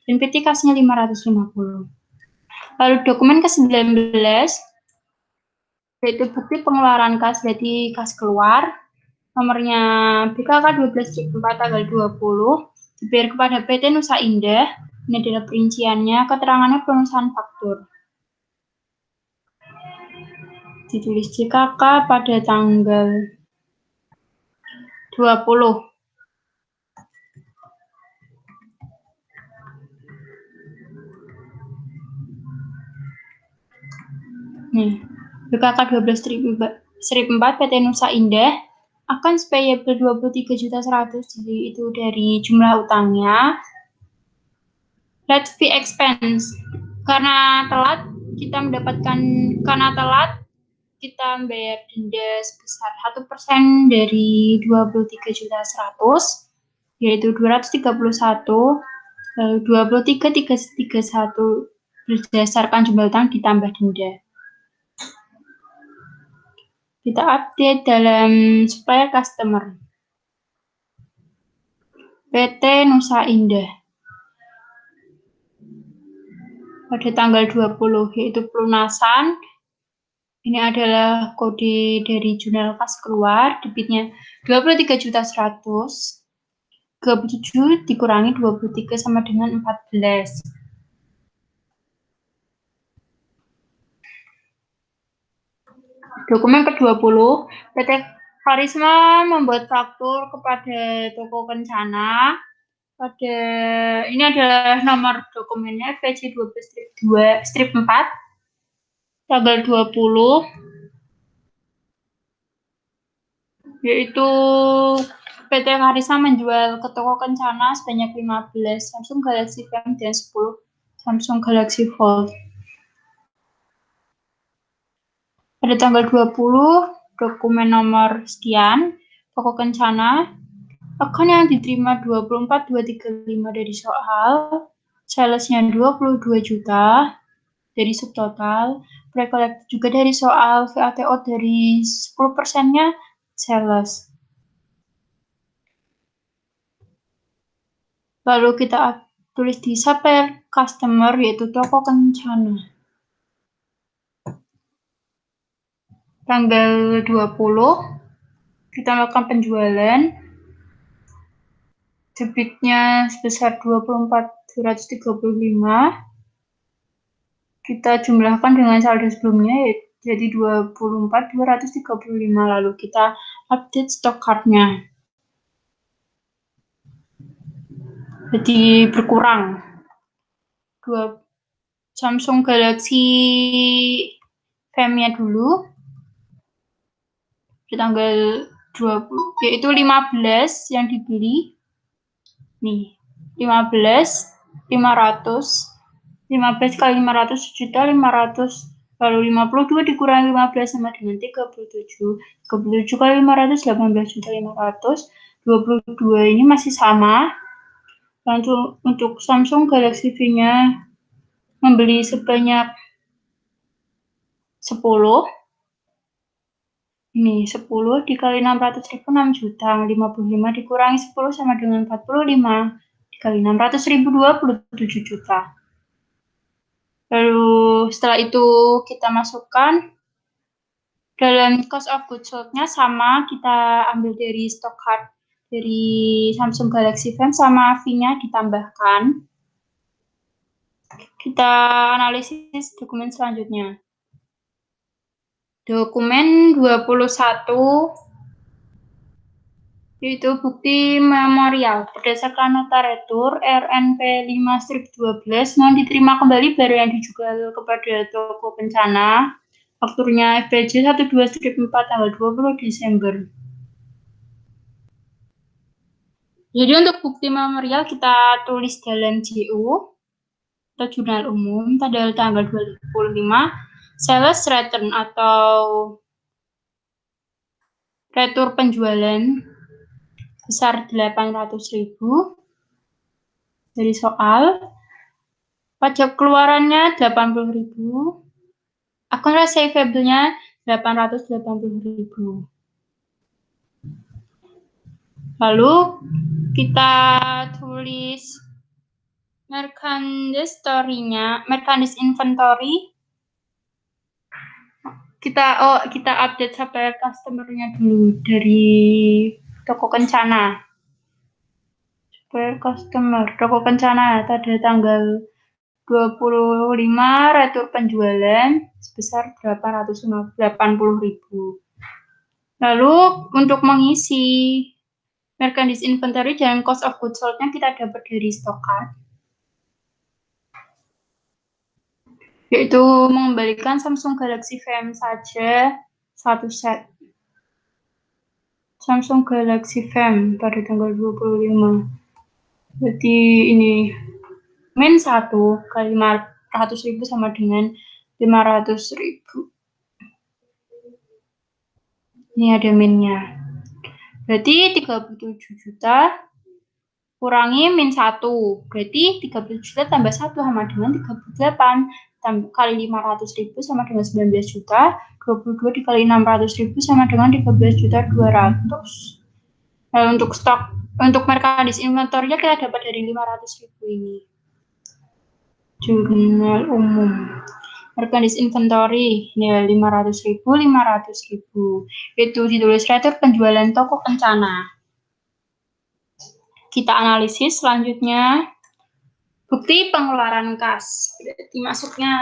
dan PT Kasnya 550. Lalu dokumen ke-19, yaitu bukti pengeluaran kas, jadi kas keluar, nomornya BKK 12-4 tanggal 20, dibayar kepada PT Nusa Indah. Ini adalah perinciannya, keterangannya pemesanan faktur. Ditulis JKK pada tanggal 20. Nih, BKK 12 strip 4 PT Nusa Indah akan payable 23.100.000, jadi itu dari jumlah utangnya. Late fee expense, karena telat kita membayar denda sebesar 1% dari 23.100.000, yaitu 231, lalu 23.331 berdasarkan jumlah utang ditambah denda. Kita update dalam supplier customer. PT Nusa Indah. Pada tanggal 20, yaitu pelunasan. Ini adalah kode dari jurnal kas keluar, debitnya 23.100.000. 27 dikurangi 23 sama dengan 14. Dokumen ke-20, PT Karisma membuat faktur kepada Toko Kencana. Ini adalah nomor dokumennya VC12 strip 4, tanggal 20, yaitu PT Karisma menjual ke Toko Kencana sebanyak 15 Samsung Galaxy Frame dan 10 Samsung Galaxy Fold. Pada tanggal 20, dokumen nomor sekian, Toko Kencana, akun yang diterima 24.235 dari soal, salesnya 22 juta dari subtotal, pre-collect juga dari soal, VATO dari 10%-nya sales. Lalu kita tulis di supplier customer, yaitu Toko Kencana. Tanggal 20, kita melakukan penjualan, debitnya sebesar 24.235. Kita jumlahkan dengan saldo sebelumnya, jadi 24.235. Lalu kita update stok card-nya. Jadi berkurang. Samsung Galaxy Frame-nya dulu. Di tanggal 20, yaitu 15 yang dibeli. Nih, 15 kali 500 juta 500, lalu 52 dikurangi 15 sama dengan 37. 37 kali 500 18 juta 500. 22 ini masih sama. Lalu untuk Samsung Galaxy V-nya membeli sebanyak 10. Ini 10 dikali 600.000 6 juta. 55 dikurangi 10 sama dengan 45. Dikali 600.000 27 juta. Lalu setelah itu kita masukkan dalam cost of goods sold-nya, sama kita ambil dari stock card dari Samsung Galaxy Frame sama fee-nya ditambahkan. Kita analisis dokumen selanjutnya. Dokumen 21, yaitu bukti memorial berdasarkan nota retur RNP 5-12 mohon diterima kembali barang yang dijual kepada Toko Kencana, fakturnya FBJ 12-4 tanggal 20 Desember. Jadi untuk bukti memorial kita tulis dalam JU atau jurnal umum pada tanggal 25, sales return atau retur penjualan besar 800.000 dari soal, pajak keluarannya 80.000, akun receivable-nya 880.000. Lalu kita tulis merchandise inventory. Kita update supplier customer-nya dulu dari Toko Kencana. Supplier customer Toko Kencana pada tanggal 25 retur penjualan sebesar 880.000. Lalu untuk mengisi merchandise inventory dan cost of goods sold-nya kita dapat dari stock card. yaitu mengembalikan Samsung Galaxy VM saja satu set. Samsung Galaxy VM pada tanggal 25. Berarti ini min 1 kali 500.000 sama dengan 500.000. Ini ada minnya. Berarti 37 juta kurangi min 1. Berarti 30 juta tambah 1 sama dengan 38. Kali 500.000 sama dengan 19 juta. 22 dikali 600.000 sama dengan 13 juta 200. Nah, untuk stok, untuk merchandise inventory-nya kita dapat dari 500.000 ini. Jurnal umum. Merchandise inventory, nilai 500.000, 500.000. Itu ditulis retur penjualan toko kencana. Kita analisis selanjutnya. Bukti pengeluaran kas. Berarti masuknya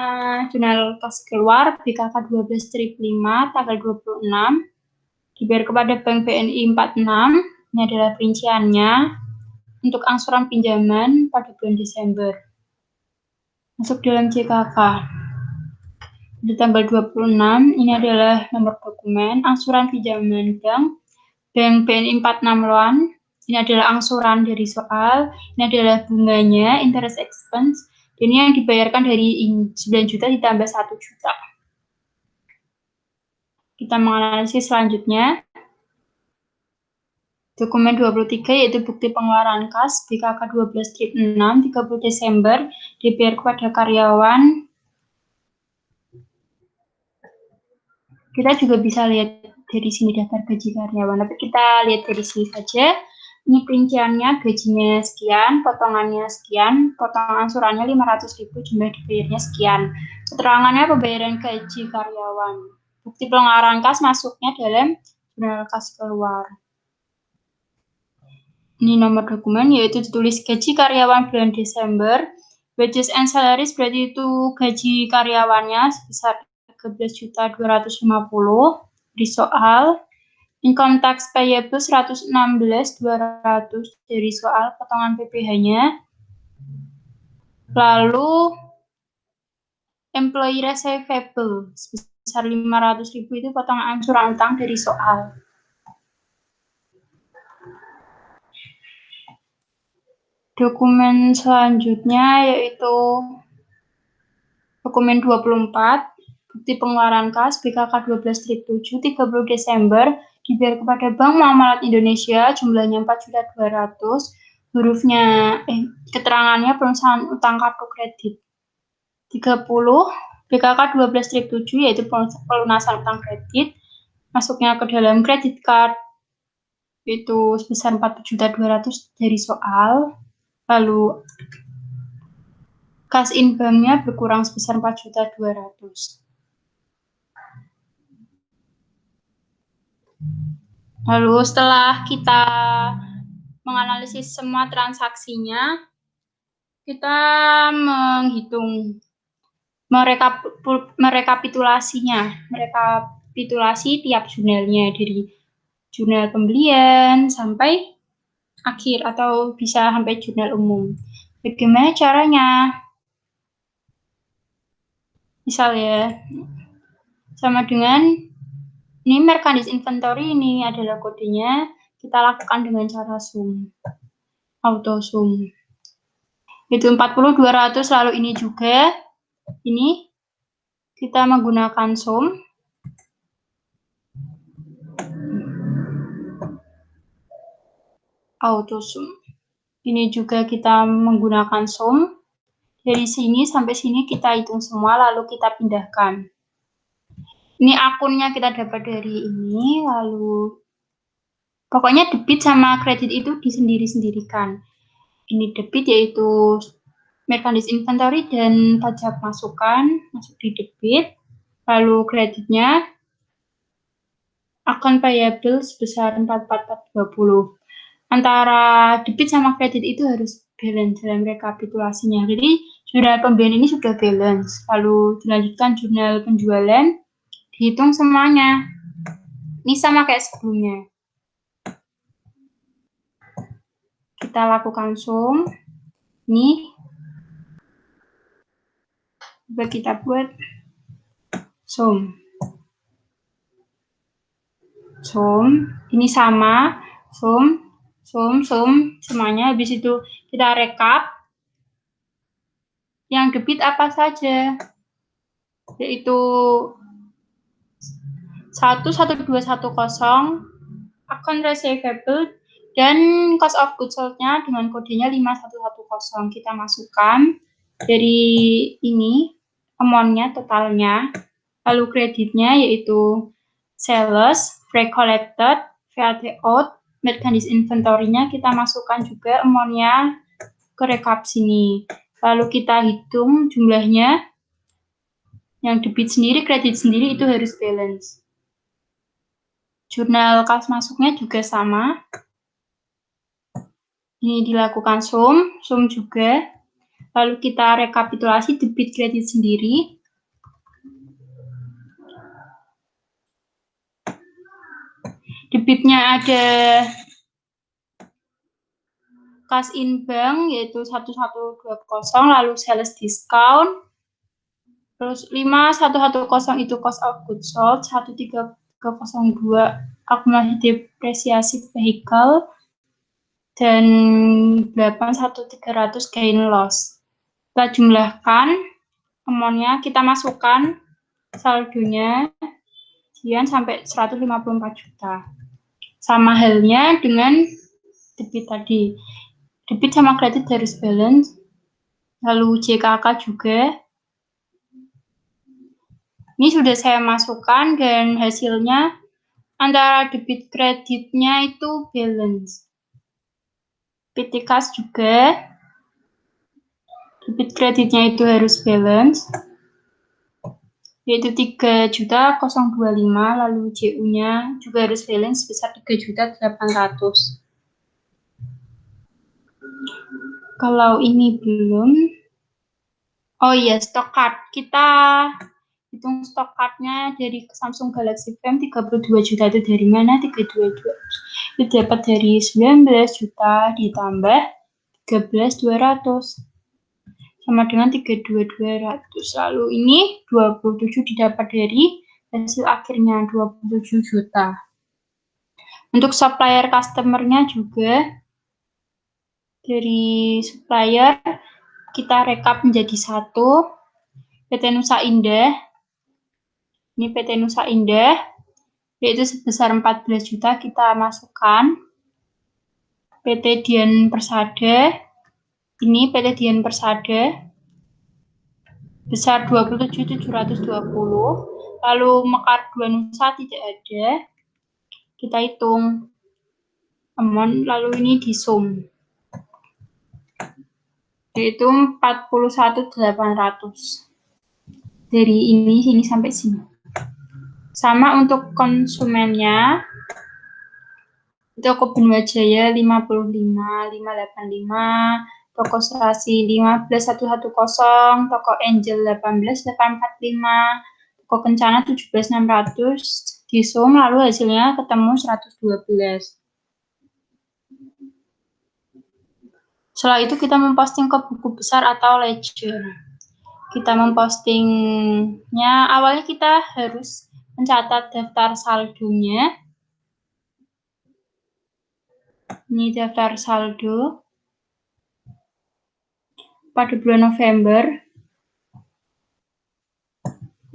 jurnal kas keluar BKK 12/5 tanggal 26. Dibayar kepada Bank BNI 46. Ini adalah perinciannya untuk angsuran pinjaman pada bulan Desember. Masuk dalam CKK. Di tanggal 26, ini adalah nomor dokumen angsuran pinjaman Bank BNI 46 Loan. Ini adalah angsuran dari soal, ini adalah bunganya, interest expense, dan ini yang dibayarkan dari 9 juta ditambah 1 juta. Kita menganalisis selanjutnya. Dokumen 23 yaitu bukti pengeluaran kas BKK 12/6 30 Desember dibayar kepada karyawan. Kita juga bisa lihat dari sini daftar gaji karyawan, tapi kita lihat dari sini saja. Ini perinciannya, gajinya sekian, potongannya sekian, potongan angsurannya 500.000, jumlah dibayarnya sekian. Keterangannya pembayaran gaji karyawan. Bukti pengeluaran kas masuknya dalam jurnal kas keluar. Ini nomor dokumen, yaitu ditulis gaji karyawan bulan Desember. Wages and salaries berarti itu gaji karyawannya sebesar 13.250 di soal. Income tax payable 116.200 dari soal potongan PPh-nya. Lalu employee receivable sebesar 500.000 itu potongan angsuran utang dari soal. Dokumen selanjutnya yaitu dokumen 24, bukti pengeluaran kas BKK 12/7 30 Desember dibayar kepada Bank Muamalat Indonesia, jumlahnya 4.200.000, hurufnya keterangannya perusahaan utang kartu kredit. 30 BKK 12/7 yaitu pelunasan utang kredit, masuknya ke dalam kredit card itu sebesar 4.200.000 dari soal. Lalu kas in banknya berkurang sebesar 4.200.000. Lalu setelah kita menganalisis semua transaksinya, kita menghitung merekapitulasi tiap jurnalnya dari jurnal pembelian sampai akhir atau bisa sampai jurnal umum. Bagaimana caranya? Misal ya, sama dengan ini merchandise inventory, ini adalah kodenya, kita lakukan dengan cara sum, auto sum. Itu 40.200, lalu ini juga, ini kita menggunakan sum. Auto sum. Ini juga kita menggunakan sum. Dari sini sampai sini kita hitung semua, lalu kita pindahkan. Ini akunnya kita dapat dari ini, lalu pokoknya debit sama kredit itu disendiri-sendirikan. Ini debit yaitu merchandise inventory dan pajak masukan masuk di debit. Lalu kreditnya account payable sebesar 44.420. Antara debit sama kredit itu harus balance dalam rekapitulasinya. Jadi jurnal pembelian ini sudah balance. Lalu dilanjutkan jurnal penjualan, dihitung semuanya. Ini sama kayak sebelumnya. Kita lakukan sum. Ini Coba kita buat sum. Ini sama, sum, semuanya. Habis itu kita rekap. Yang debit apa saja? Yaitu 11210, account receivable, dan cost of goods sold-nya dengan kodenya 5110. Kita masukkan dari ini amount-nya, totalnya. Lalu kreditnya yaitu sales, freight collected, VAT out, merchandise inventory-nya kita masukkan juga amount-nya ke rekap sini. Lalu kita hitung jumlahnya. Yang debit sendiri, kredit sendiri itu harus balance. Jurnal kas masuknya juga sama. Ini dilakukan sum juga. Lalu kita rekapitulasi debit kredit sendiri. Debitnya ada kas in bank yaitu 1120, lalu sales discount. Terus 5110 itu cost of goods sold, 13302 akumulasi depresiasi vehicle, dan 81300 gain loss. Kita jumlahkan amount-nya, kita masukkan saldonya sekian sampai 154 juta. Sama halnya dengan debit tadi. Debit sama kredit harus balance. Lalu JKK juga. Ini sudah saya masukkan dan hasilnya antara debit kreditnya itu balance. PT Kas juga debit kreditnya itu harus balance, yaitu 3.025, lalu JU-nya juga harus balance sebesar 3.800. Kalau ini belum, oh iya, stok card. Kita hitung stok card-nya dari Samsung Galaxy Frame 32 juta itu dari mana? 32 itu dapat dari 19 juta ditambah 13.200 sama dengan 32.200. Lalu ini 27 didapat dari hasil akhirnya 27 juta. Untuk supplier customer-nya juga dari supplier kita rekap menjadi satu. PT Nusa Indah. Ini PT Nusa Indah, yaitu sebesar 14 juta kita masukkan. PT Dian Persada, ini PT Dian Persada, besar 27.720. Lalu Mekar Dua Nusa tidak ada. Kita hitung amount, lalu ini disum. Yaitu 41.800. Dari sini sampai sini. Sama untuk konsumennya, toko Benua Jaya 55, 585, toko Serasi 15.110, toko Angel 18.845, toko Kencana 17.600, disum lalu hasilnya ketemu 112. Setelah itu kita memposting ke buku besar atau ledger. Kita mempostingnya, awalnya kita harus mencatat daftar saldonya. Ini daftar saldo pada bulan November.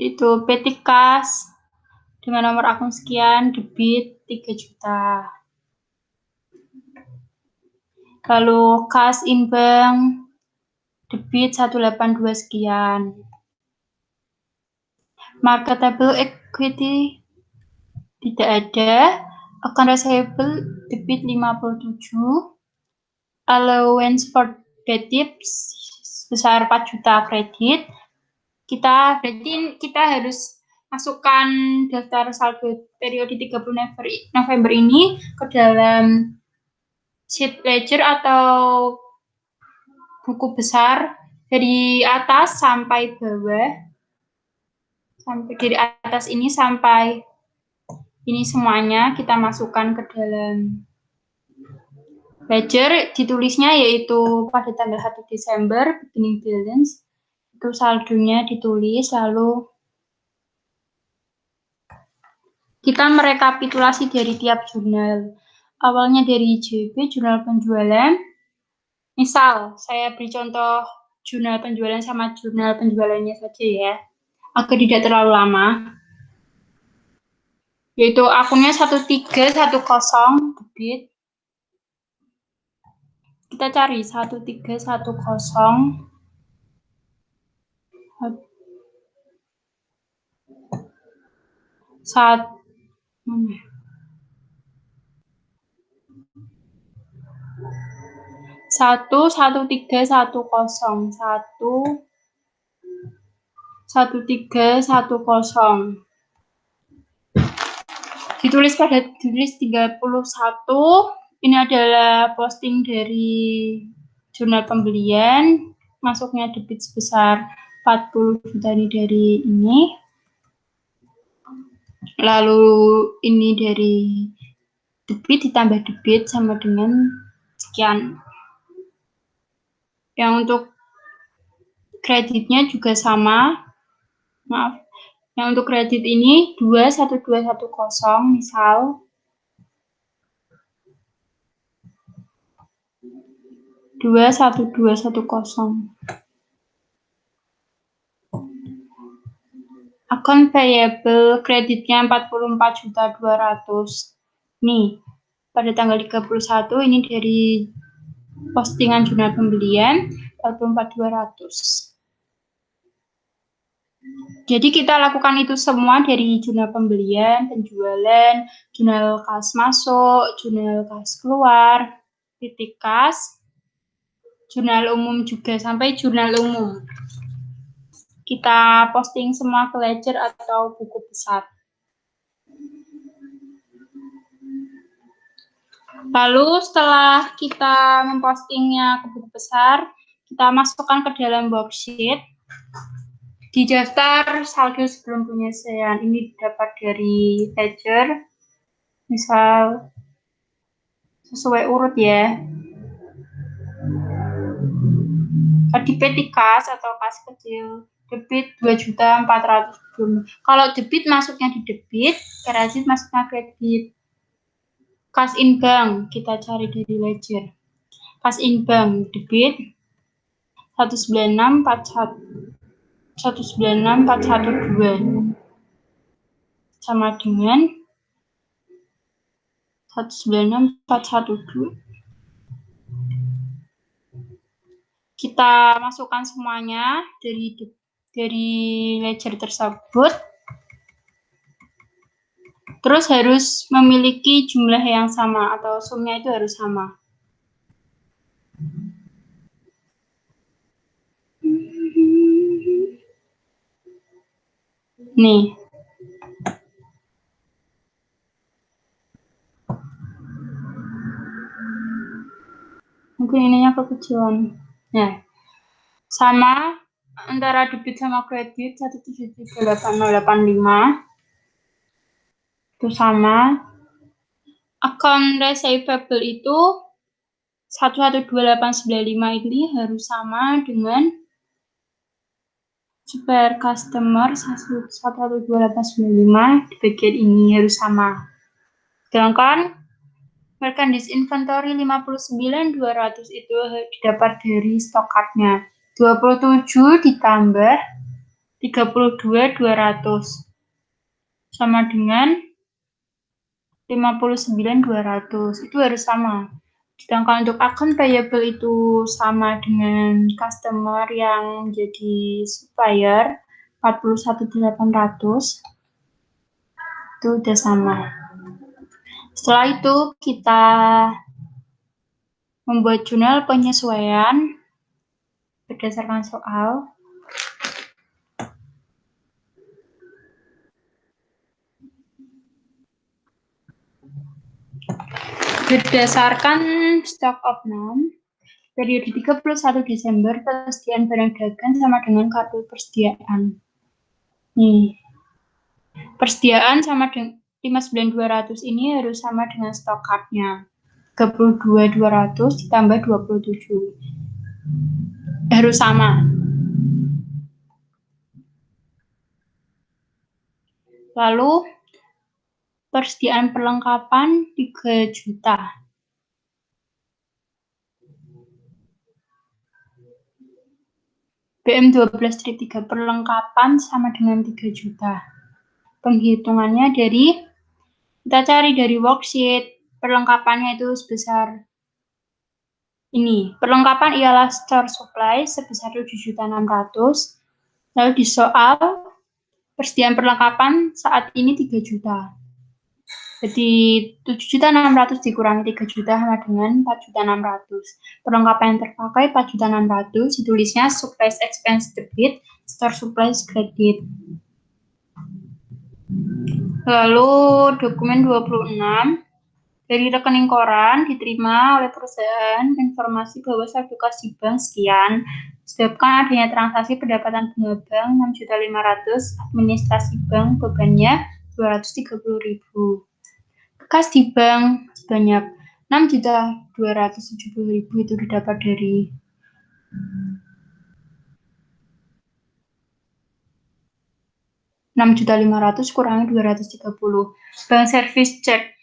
Itu PT Kas dengan nomor akun sekian, debit 3 juta. Lalu kas in bank, debit 182 sekian. Marketable equity tidak ada. Account receivable debit 57. Allowance for debit sebesar 4 juta kredit. Berarti kita harus masukkan daftar saldo periode 30 November ini ke dalam sheet ledger atau buku besar dari atas sampai bawah, sampai dari atas ini sampai ini semuanya kita masukkan ke dalam ledger. Ditulisnya yaitu pada tanggal 1 Desember beginning balance, Itu saldonya ditulis, lalu kita merekapitulasi dari tiap jurnal. Awalnya dari JP, jurnal penjualan. Misal, saya beri contoh jurnal penjualan sama jurnal penjualannya saja ya, agar tidak terlalu lama. Yaitu akunnya 1310 debit. Kita cari 1310 1310 ditulis 31. Ini adalah posting dari jurnal pembelian, masuknya debit sebesar 40 juta ini dari ini. Lalu ini dari debit ditambah debit sama dengan sekian. Yang untuk kreditnya juga sama. Maaf. Yang untuk kredit ini 21210 misal. 21210. Akun payable kreditnya 44.200. Nih, pada tanggal 31 ini dari postingan jurnal pembelian 44.200. Jadi kita lakukan itu semua dari jurnal pembelian, penjualan, jurnal kas masuk, jurnal kas keluar, titik kas, jurnal umum juga sampai jurnal umum. Kita posting semua ke ledger atau buku besar. Lalu setelah kita mempostingnya ke buku besar, kita masukkan ke dalam worksheet. Di daftar saldo sebelum penyelesaian ini dapat dari ledger, misal sesuai urut ya. Debit kas atau kas kecil, debit 2.400.000. Kalau debit masuknya di debit, kredit masuknya kredit. Kas in bank kita cari dari ledger. Kas in bank debit 196.412 sama dengan 196.412. Kita masukkan semuanya dari ledger tersebut. Terus harus memiliki jumlah yang sama atau sumnya itu harus sama. Nih. Mungkin ininya kekecilan. Nah, sama antara debit sama kredit 1738085 itu sama. Akun receivable itu 12895 ini harus sama dengan supplier customer 12895 di bagian ini harus sama. Sedangkan merchandise inventory 59.200 itu didapat dari stok card-nya. 27 ditambah 32.200 sama dengan 59.200. Itu harus sama. Sedangkan untuk akun payable itu sama dengan customer yang jadi supplier 41.800. Itu udah sama. Setelah itu kita membuat jurnal penyesuaian berdasarkan soal. Berdasarkan stock of none, periode 31 Desember persediaan barang dagang sama dengan kartu persediaan. Nih, persediaan sama dengan 59.200 ini harus sama dengan stok card-nya. 32.200 ditambah 27. Harus sama. Lalu persediaan perlengkapan 3 juta. BM12-3 perlengkapan sama dengan 3 juta. Penghitungannya kita cari dari worksheet. Perlengkapannya itu sebesar ini. Perlengkapan ialah store supply sebesar 7.600.000. Lalu di soal persediaan perlengkapan saat ini 3 juta. Jadi 7.600.000 dikurangi 3 juta sama dengan 4.600.000. Perlengkapan yang terpakai 4.600.000, ditulisnya supplies expense debit, store supplies credit. Lalu dokumen 26, dari rekening koran diterima oleh perusahaan informasi bahwa saldo kas di bank sekian, disebabkan adanya transaksi pendapatan bunga bank 6.500.000, administrasi bank bebannya 230.000. Kas di bank sebanyak 6.270.000 itu didapat dari Rp6.500.000 kurangi 230. Bank service check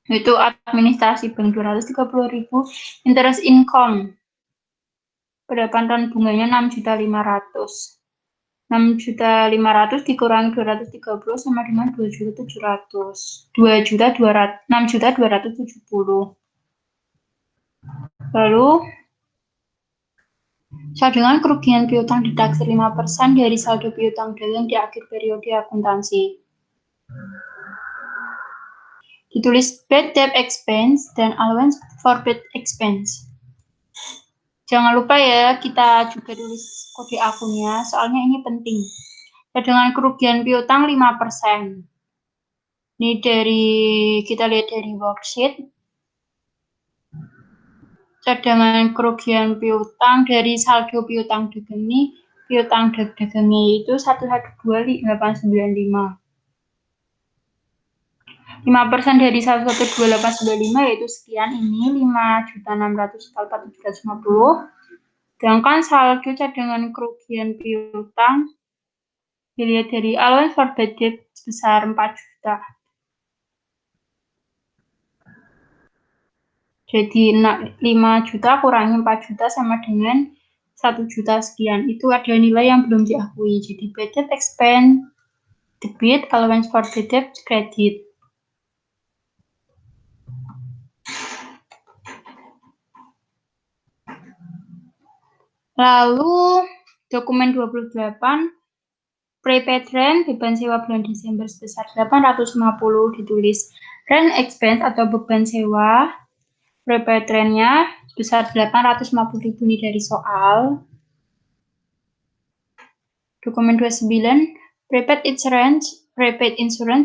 itu administrasi bank 230.000, interest income pendapatan bunganya 6.500.000. 6.500.000 dikurangi 230 sama dengan 2.700. 6.270. Lalu cadangan kerugian piutang ditaksir 5% dari saldo piutang dagang di akhir periode akuntansi. Ditulis bad debt expense dan allowance for bad expense. Jangan lupa ya, kita juga tulis kode akunnya, soalnya ini penting. Cadangan kerugian piutang 5%. Ini kita lihat dari worksheet. Cadangan kerugian piutang dari saldo piutang dagang ini, piutang dagangnya itu 112.895. 5% dari 112.895 yaitu sekian, ini 5.600.450. Sedangkan saldo cadangan kerugian piutang dilihat dari allowance for bad debt sebesar 4 juta. Jadi 5 juta kurangi 4 juta sama dengan 1 juta sekian. Itu ada nilai yang belum diakui. Jadi bad debt expense debit, allowance for bad debt credit. Lalu dokumen 28, prepaid rent beban sewa bulan Desember sebesar 850, ditulis rent expense atau beban sewa prepaid rent-nya sebesar 850.000 ini dari soal. Dokumen 29, prepaid insurance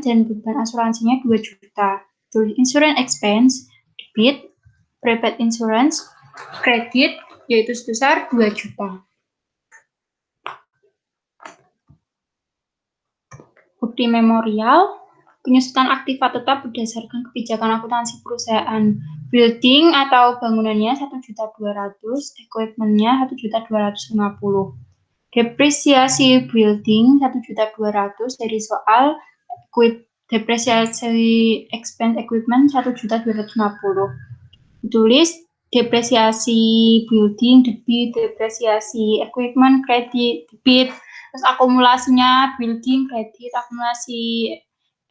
dan beban asuransinya 2 juta. Tulis insurance expense debit, prepaid insurance credit yaitu sebesar 2 juta. Bukti memorial, penyusutan aktiva tetap berdasarkan kebijakan akuntansi perusahaan. Building atau bangunannya 1.200.000, equipment-nya 1.250.000. Depresiasi building 1.200.000 dari soal depresiasi expense equipment 1.250. Ditulis depresiasi building debit, depresiasi equipment kredit debit, terus akumulasinya building kredit, akumulasi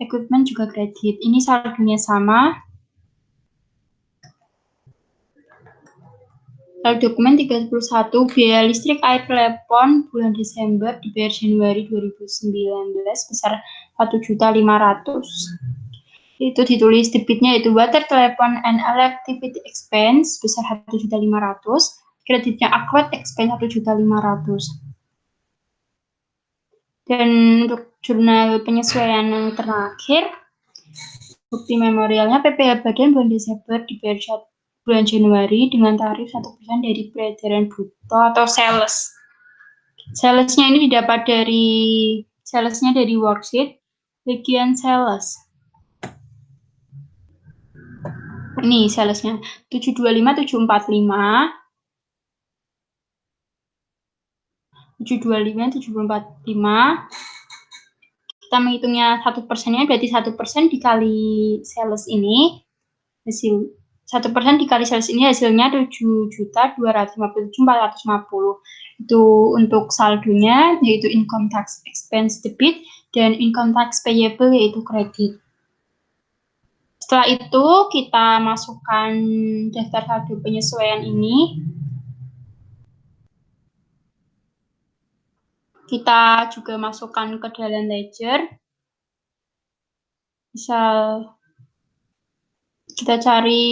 equipment juga kredit. Ini saldonya sama. Lalu dokumen 31, biaya listrik air telepon bulan Desember dibayar Januari 2019 sebesar 1.500.000. Itu ditulis debitnya itu water, telepon, and electricity expense sebesar 1.500.000, kreditnya aquat expense 1.500.000. Dan untuk jurnal penyesuaian yang terakhir, bukti memorialnya PPh Badan bulan Desember dibayar bulan Januari dengan tarif 1% dari peredaran bruto atau sales. Salesnya ini didapat dari worksheet bagian sales. Ini salesnya 725.745, 725.745, kita menghitungnya 1%-nya, berarti 1% dikali sales ini, hasil 1% dikali sales ini hasilnya 7.257.450. Itu untuk saldonya, yaitu income tax expense debit, dan income tax payable, yaitu kredit. Setelah itu, kita masukkan daftar saldo penyesuaian ini. Kita juga masukkan ke dalam ledger. Misal kita cari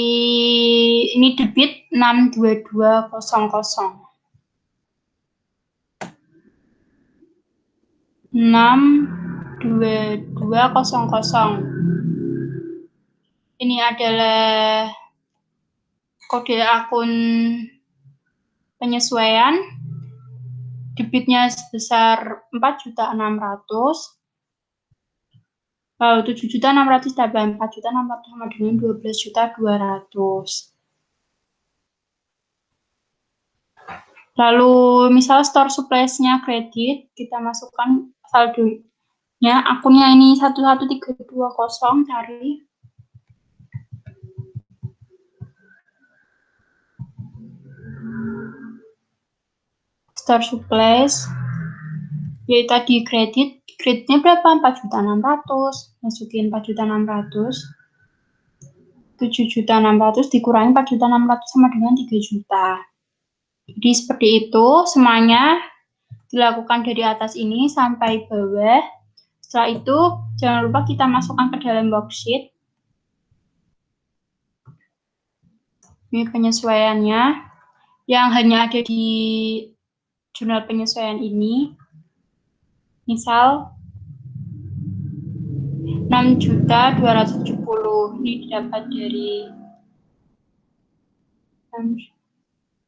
ini debit 62200. 62200. Ini adalah kode akun penyesuaian. Debitnya sebesar 4.600.000. Lalu 7.600.000 tambah 4.600.000 sama dengan 12.200.000. Lalu misal store supplies-nya kredit, kita masukkan saldonya, akunnya ini 11320, cari. Store supplies, yaitu tadi kredit. Kreditnya berapa? 4.600.000. Masukin 4.600.000. 7.600.000 dikurangi 4.600.000 sama dengan 3 juta. Jadi seperti itu semuanya dilakukan dari atas ini sampai bawah. Setelah itu jangan lupa kita masukkan ke dalam worksheet. Ini penyesuaiannya yang hanya ada di jurnal penyesuaian ini. Misal 6.270 ini didapat dari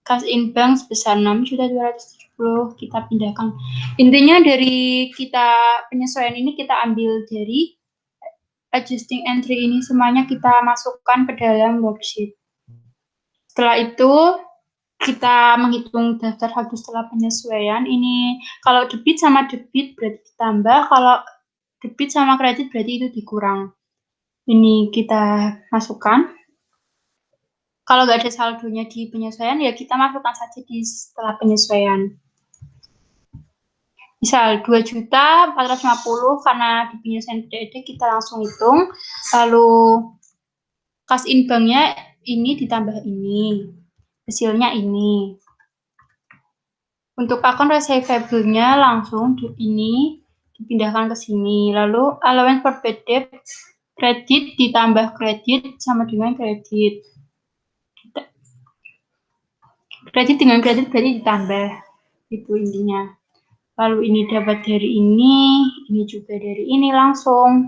kas in bank sebesar 6.270, kita pindahkan. Intinya dari kita penyesuaian ini kita ambil dari adjusting entry ini, semuanya kita masukkan ke dalam worksheet. Setelah itu kita menghitung daftar saldo setelah penyesuaian. Ini kalau debit sama debit berarti ditambah, kalau debit sama kredit berarti itu dikurang. Ini kita masukkan. Kalau nggak ada saldonya di penyesuaian, ya kita masukkan saja di setelah penyesuaian. Misal 2.450 karena di penyesuaian PDD kita langsung hitung. Lalu kas in banknya ini ditambah ini. Hasilnya ini. Untuk akun receivable-nya langsung ini dipindahkan ke sini. Lalu allowance for bad debt kredit ditambah kredit sama dengan kredit. Kredit dengan kredit berarti ditambah. Itu intinya. Lalu ini dapat dari ini juga dari ini langsung.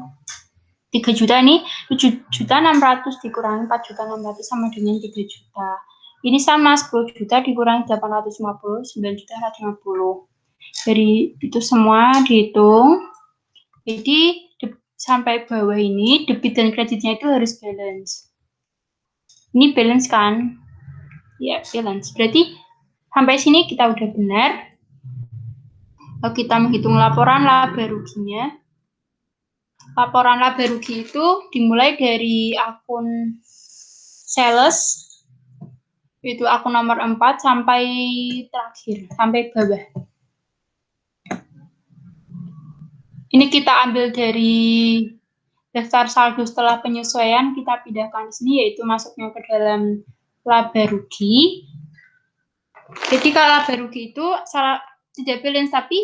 3 juta ini 7.600.000 dikurangi 4.600.000 sama dengan 3 juta. Ini sama 10 juta dikurangi 850, 9.150. Dari itu semua dihitung. Jadi sampai bawah ini debit dan kreditnya itu harus balance. Ini balance kan? Ya, balance. Berarti sampai sini kita udah benar. Lalu kita menghitung laporan laba ruginya. Laporan laba rugi itu dimulai dari akun sales, itu akun nomor 4 sampai terakhir, sampai bawah. Ini kita ambil dari daftar saldo setelah penyesuaian, kita pindahkan di sini, yaitu masuknya ke dalam laba rugi. Jadi kalau laba rugi itu tidak balance, tapi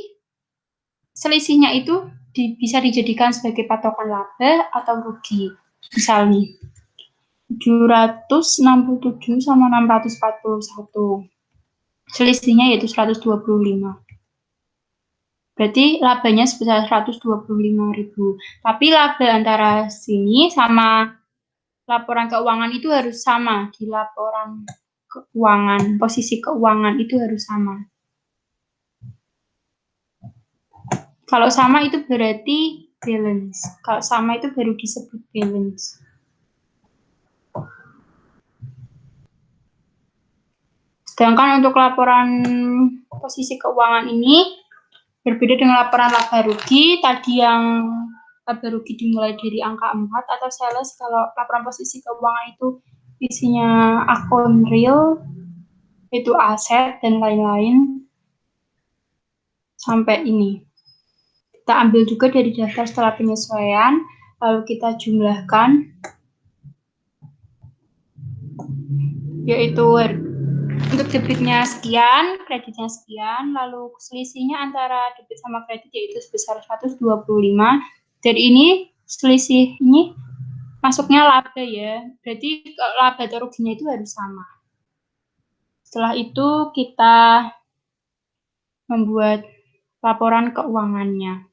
selisihnya itu bisa dijadikan sebagai patokan laba atau rugi. Misalnya 767 sama 641. Selisihnya yaitu 125. Berarti labanya sebesar 125.000. Tapi laba antara sini sama laporan keuangan itu harus sama. Di laporan keuangan, posisi keuangan itu harus sama. Kalau sama itu berarti balance. Kalau sama itu baru disebut balance. Sedangkan untuk laporan posisi keuangan ini Berbeda dengan laporan laba rugi, tadi yang laba rugi dimulai dari angka 4 atau sales, kalau laporan posisi keuangan itu isinya akun real, itu aset dan lain-lain, sampai ini. Kita ambil juga dari daftar setelah penyesuaian, lalu kita jumlahkan, yaitu untuk debitnya sekian, kreditnya sekian, lalu selisihnya antara debit sama kredit yaitu sebesar 125. Dari ini selisih ini masuknya laba ya, berarti laba atau ruginya itu harus sama. Setelah itu kita membuat laporan keuangannya.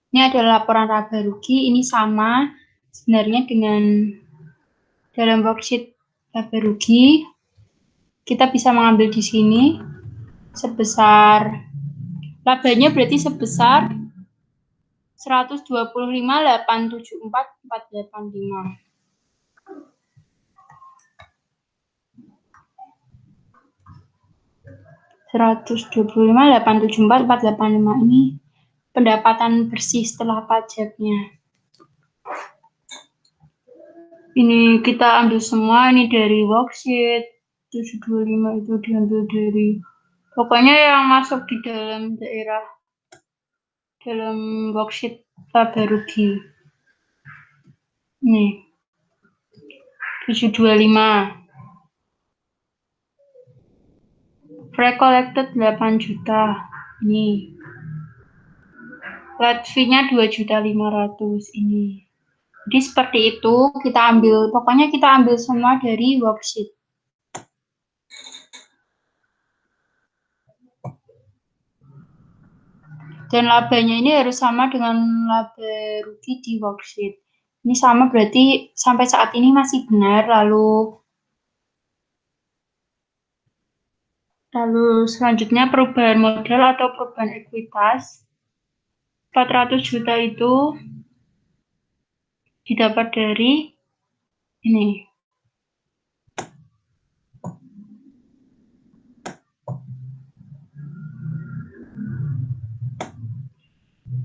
Ini adalah laporan laba rugi, ini sama sebenarnya dengan dalam worksheet laba rugi. Kita bisa mengambil di sini sebesar, labanya berarti sebesar 125.874.485. ini pendapatan bersih setelah pajaknya. Ini kita ambil semua, ini dari worksheet 725 itu diambil dari, pokoknya yang masuk di dalam daerah, dalam worksheet laba rugi. Nih, 725. Pre-collected 8 juta. Ini. Late fee-nya 2.500.000 ini. Jadi seperti itu, kita ambil, pokoknya kita ambil semua dari worksheet. Dan labanya ini harus sama dengan laba rugi di worksheet. Ini sama berarti sampai saat ini masih benar, lalu selanjutnya perubahan modal atau perubahan ekuitas. 400 juta itu didapat dari ini.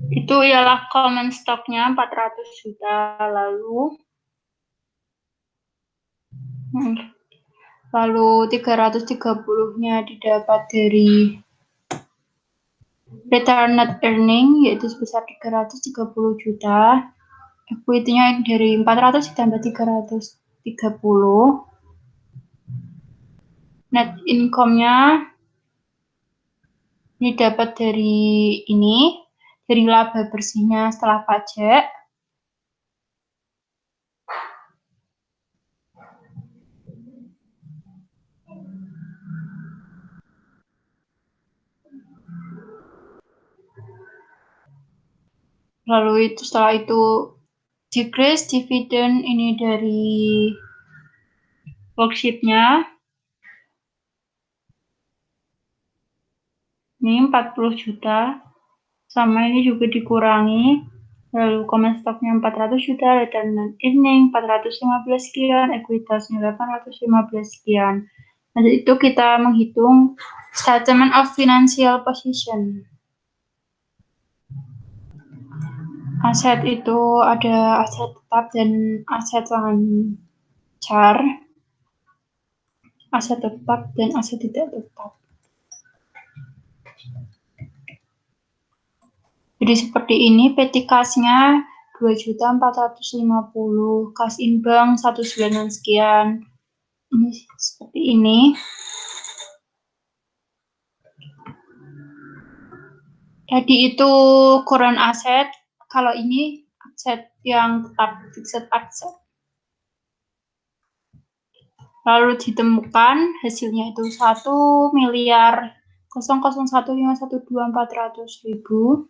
Itu ialah common stock-nya 400 juta, lalu 330-nya didapat dari return net earning, yaitu sebesar 330 juta. Equity-nya dari 400 ditambah 330. Net income-nya ini dapat dari ini, dari laba bersihnya setelah pajak. Lalu itu setelah itu decrease dividend ini dari worksheet-nya. Ini 40 juta. Sama ini juga dikurangi. Lalu common stock-nya 400 juta, return earning 415 sekian, ekuitasnya 815 sekian. Nanti itu kita menghitung statement of financial position. Aset itu ada aset tetap dan aset lancar, aset tetap dan aset tidak tetap. Jadi seperti ini, PT Kas-nya 2.450, kas in bank 1,9 sekian. Ini seperti ini. Jadi itu current asset, kalau ini aset yang tetap, fixed asset. Lalu ditemukan hasilnya itu 1.001.512.400.000.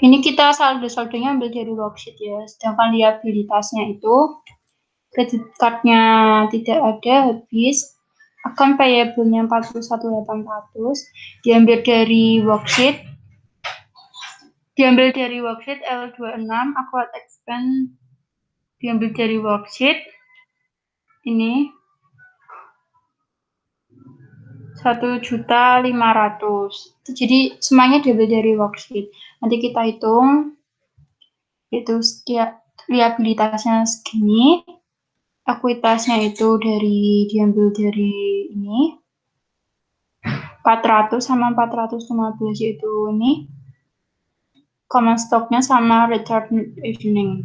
Ini kita saldo-saldonya ambil dari worksheet ya, sedangkan liabilitasnya itu credit card-nya tidak ada, habis. Account payable-nya 41.800, diambil dari worksheet L26, acquired expense diambil dari worksheet, ini 1.500.000. Jadi semuanya diambil dari worksheet. Nanti kita hitung itu setiap liabilitasnya segini, ekuitasnya itu diambil dari ini 400 sama 415, yaitu ini common stock-nya sama return earning.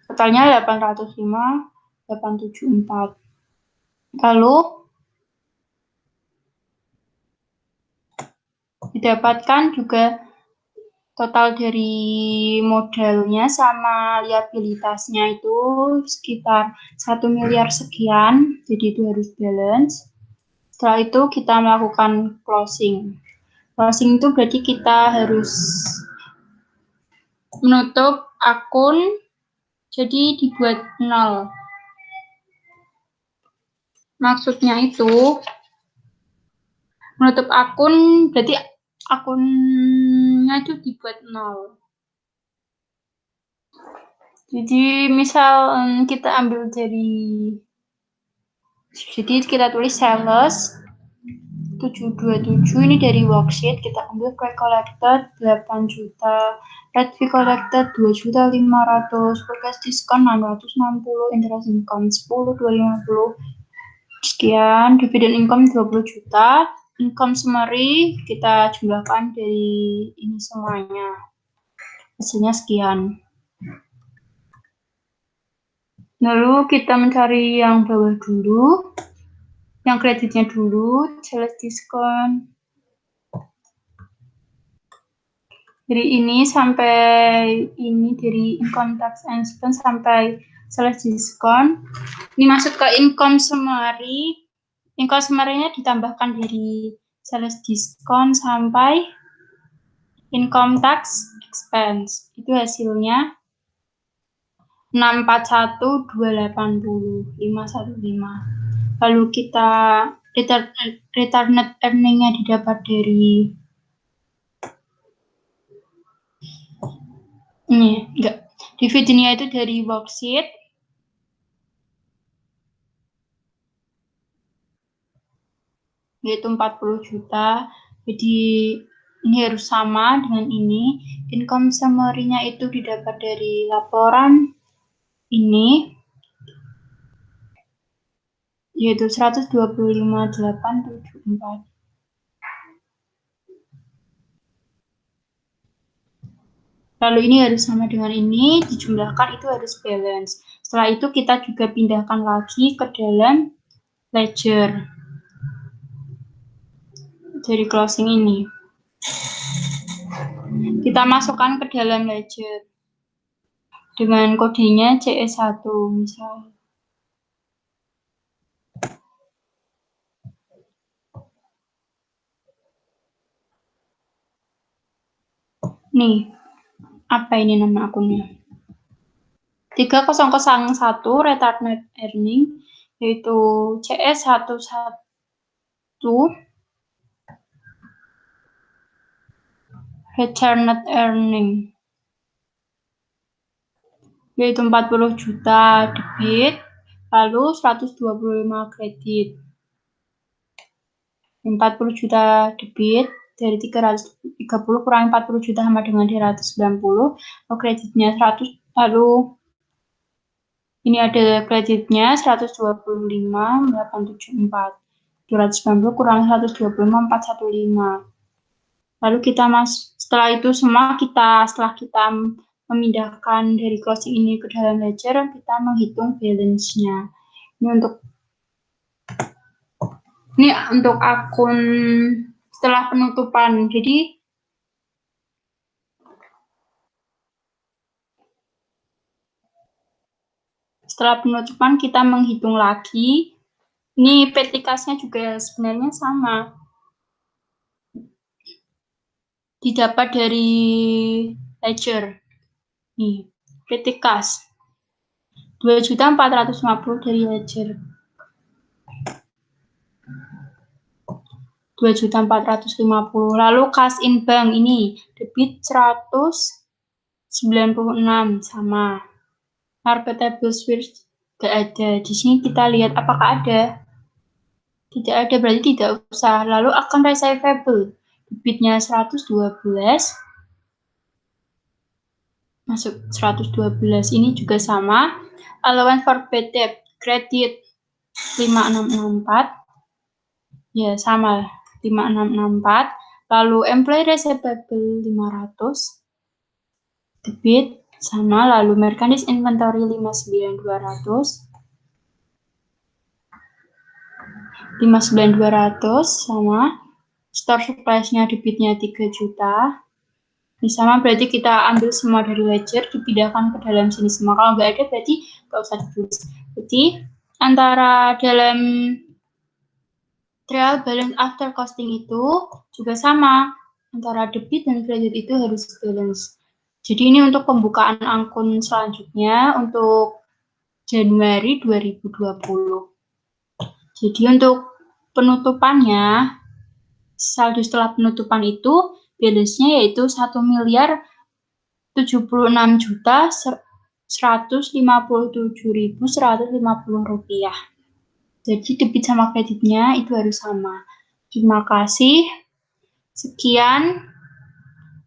Totalnya 805, 874. Lalu didapatkan juga total dari modalnya sama liabilitasnya itu sekitar 1 miliar sekian, jadi itu harus balance. Setelah itu kita melakukan closing. Closing itu berarti kita harus menutup akun, jadi dibuat 0. Maksudnya itu menutup akun berarti akunnya itu dibuat 0. Jadi misal kita ambil jadi kita tulis sales 727, ini dari worksheet, kita ambil pre collected 8 juta, red fee collected 2.500.000, forecast discount 660, interest income 10, 250 sekian, dividend income 20 juta, income summary kita jumlahkan dari ini semuanya, hasilnya sekian. Lalu kita mencari yang bawah dulu, yang kreditnya dulu, sales discount. Dari ini sampai ini, dari income tax and expense sampai sales discount. Ini masuk ke income summary. Income summary-nya ditambahkan dari sales discount sampai income tax expense. Itu hasilnya 641.280, 515. Lalu kita return net earning-nya didapat dari ini, enggak. Dividennya itu dari worksheet. Yaitu 40 juta. Jadi ini harus sama dengan ini. Income summary-nya itu didapat dari laporan ini, yaitu 125.874. Lalu ini harus sama dengan ini, dijumlahkan, itu harus balance. Setelah itu kita juga pindahkan lagi ke dalam ledger dari closing ini. Kita masukkan ke dalam ledger dengan kodenya CE1 misal. Nih, apa ini nama akunnya? 3001 return net earning, yaitu CS11 return net earning, yaitu 40 juta debit, lalu 125 kredit. 40 juta debit dari 330 kurang 40 juta sama dengan 290, lalu kreditnya 100, lalu ini ada kreditnya 125.874, 290 kurang 125.415. Lalu kita setelah itu semua setelah kita memindahkan dari closing ini ke dalam ledger, kita menghitung balance-nya. Ini untuk akun setelah penutupan. Jadi setelah penutupan kita menghitung lagi. Ini PT Kas-nya juga sebenarnya sama. Didapat dari ledger. Nih, PT Kas. 2.450 dari ledger. 2.450. Lalu kas in bank ini debit 196 sama. Marketable Nggak ada. Di sini kita lihat apakah ada. Tidak ada, berarti tidak usah. Lalu account receivable. Debitnya 112. Masuk 112. Ini juga sama. Allowance for bad debt. Credit 5664. Ya, sama. 5664. Lalu employee receivable 500. Debit sama. Lalu merchandise inventory 59200. 59200 sama. Store supplies-nya debitnya 3 juta. Ini sama, berarti kita ambil semua dari ledger, dipindahkan ke dalam sini semua. Kalau nggak ada, berarti nggak usah ditulis. Jadi, antara dalam trial balance after costing itu juga sama. Antara debit dan credit itu harus balance. Jadi, ini untuk pembukaan akun selanjutnya untuk Januari 2020. Jadi, untuk penutupannya, saldo setelah penutupan itu balance-nya yaitu 1.076.157.150 rupiah. Jadi debit sama kreditnya itu harus sama. Terima kasih. Sekian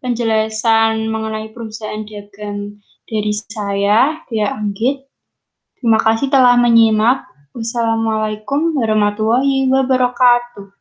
penjelasan mengenai perusahaan dagang dari saya, Dea Anggit. Terima kasih telah menyimak. Wassalamualaikum warahmatullahi wabarakatuh.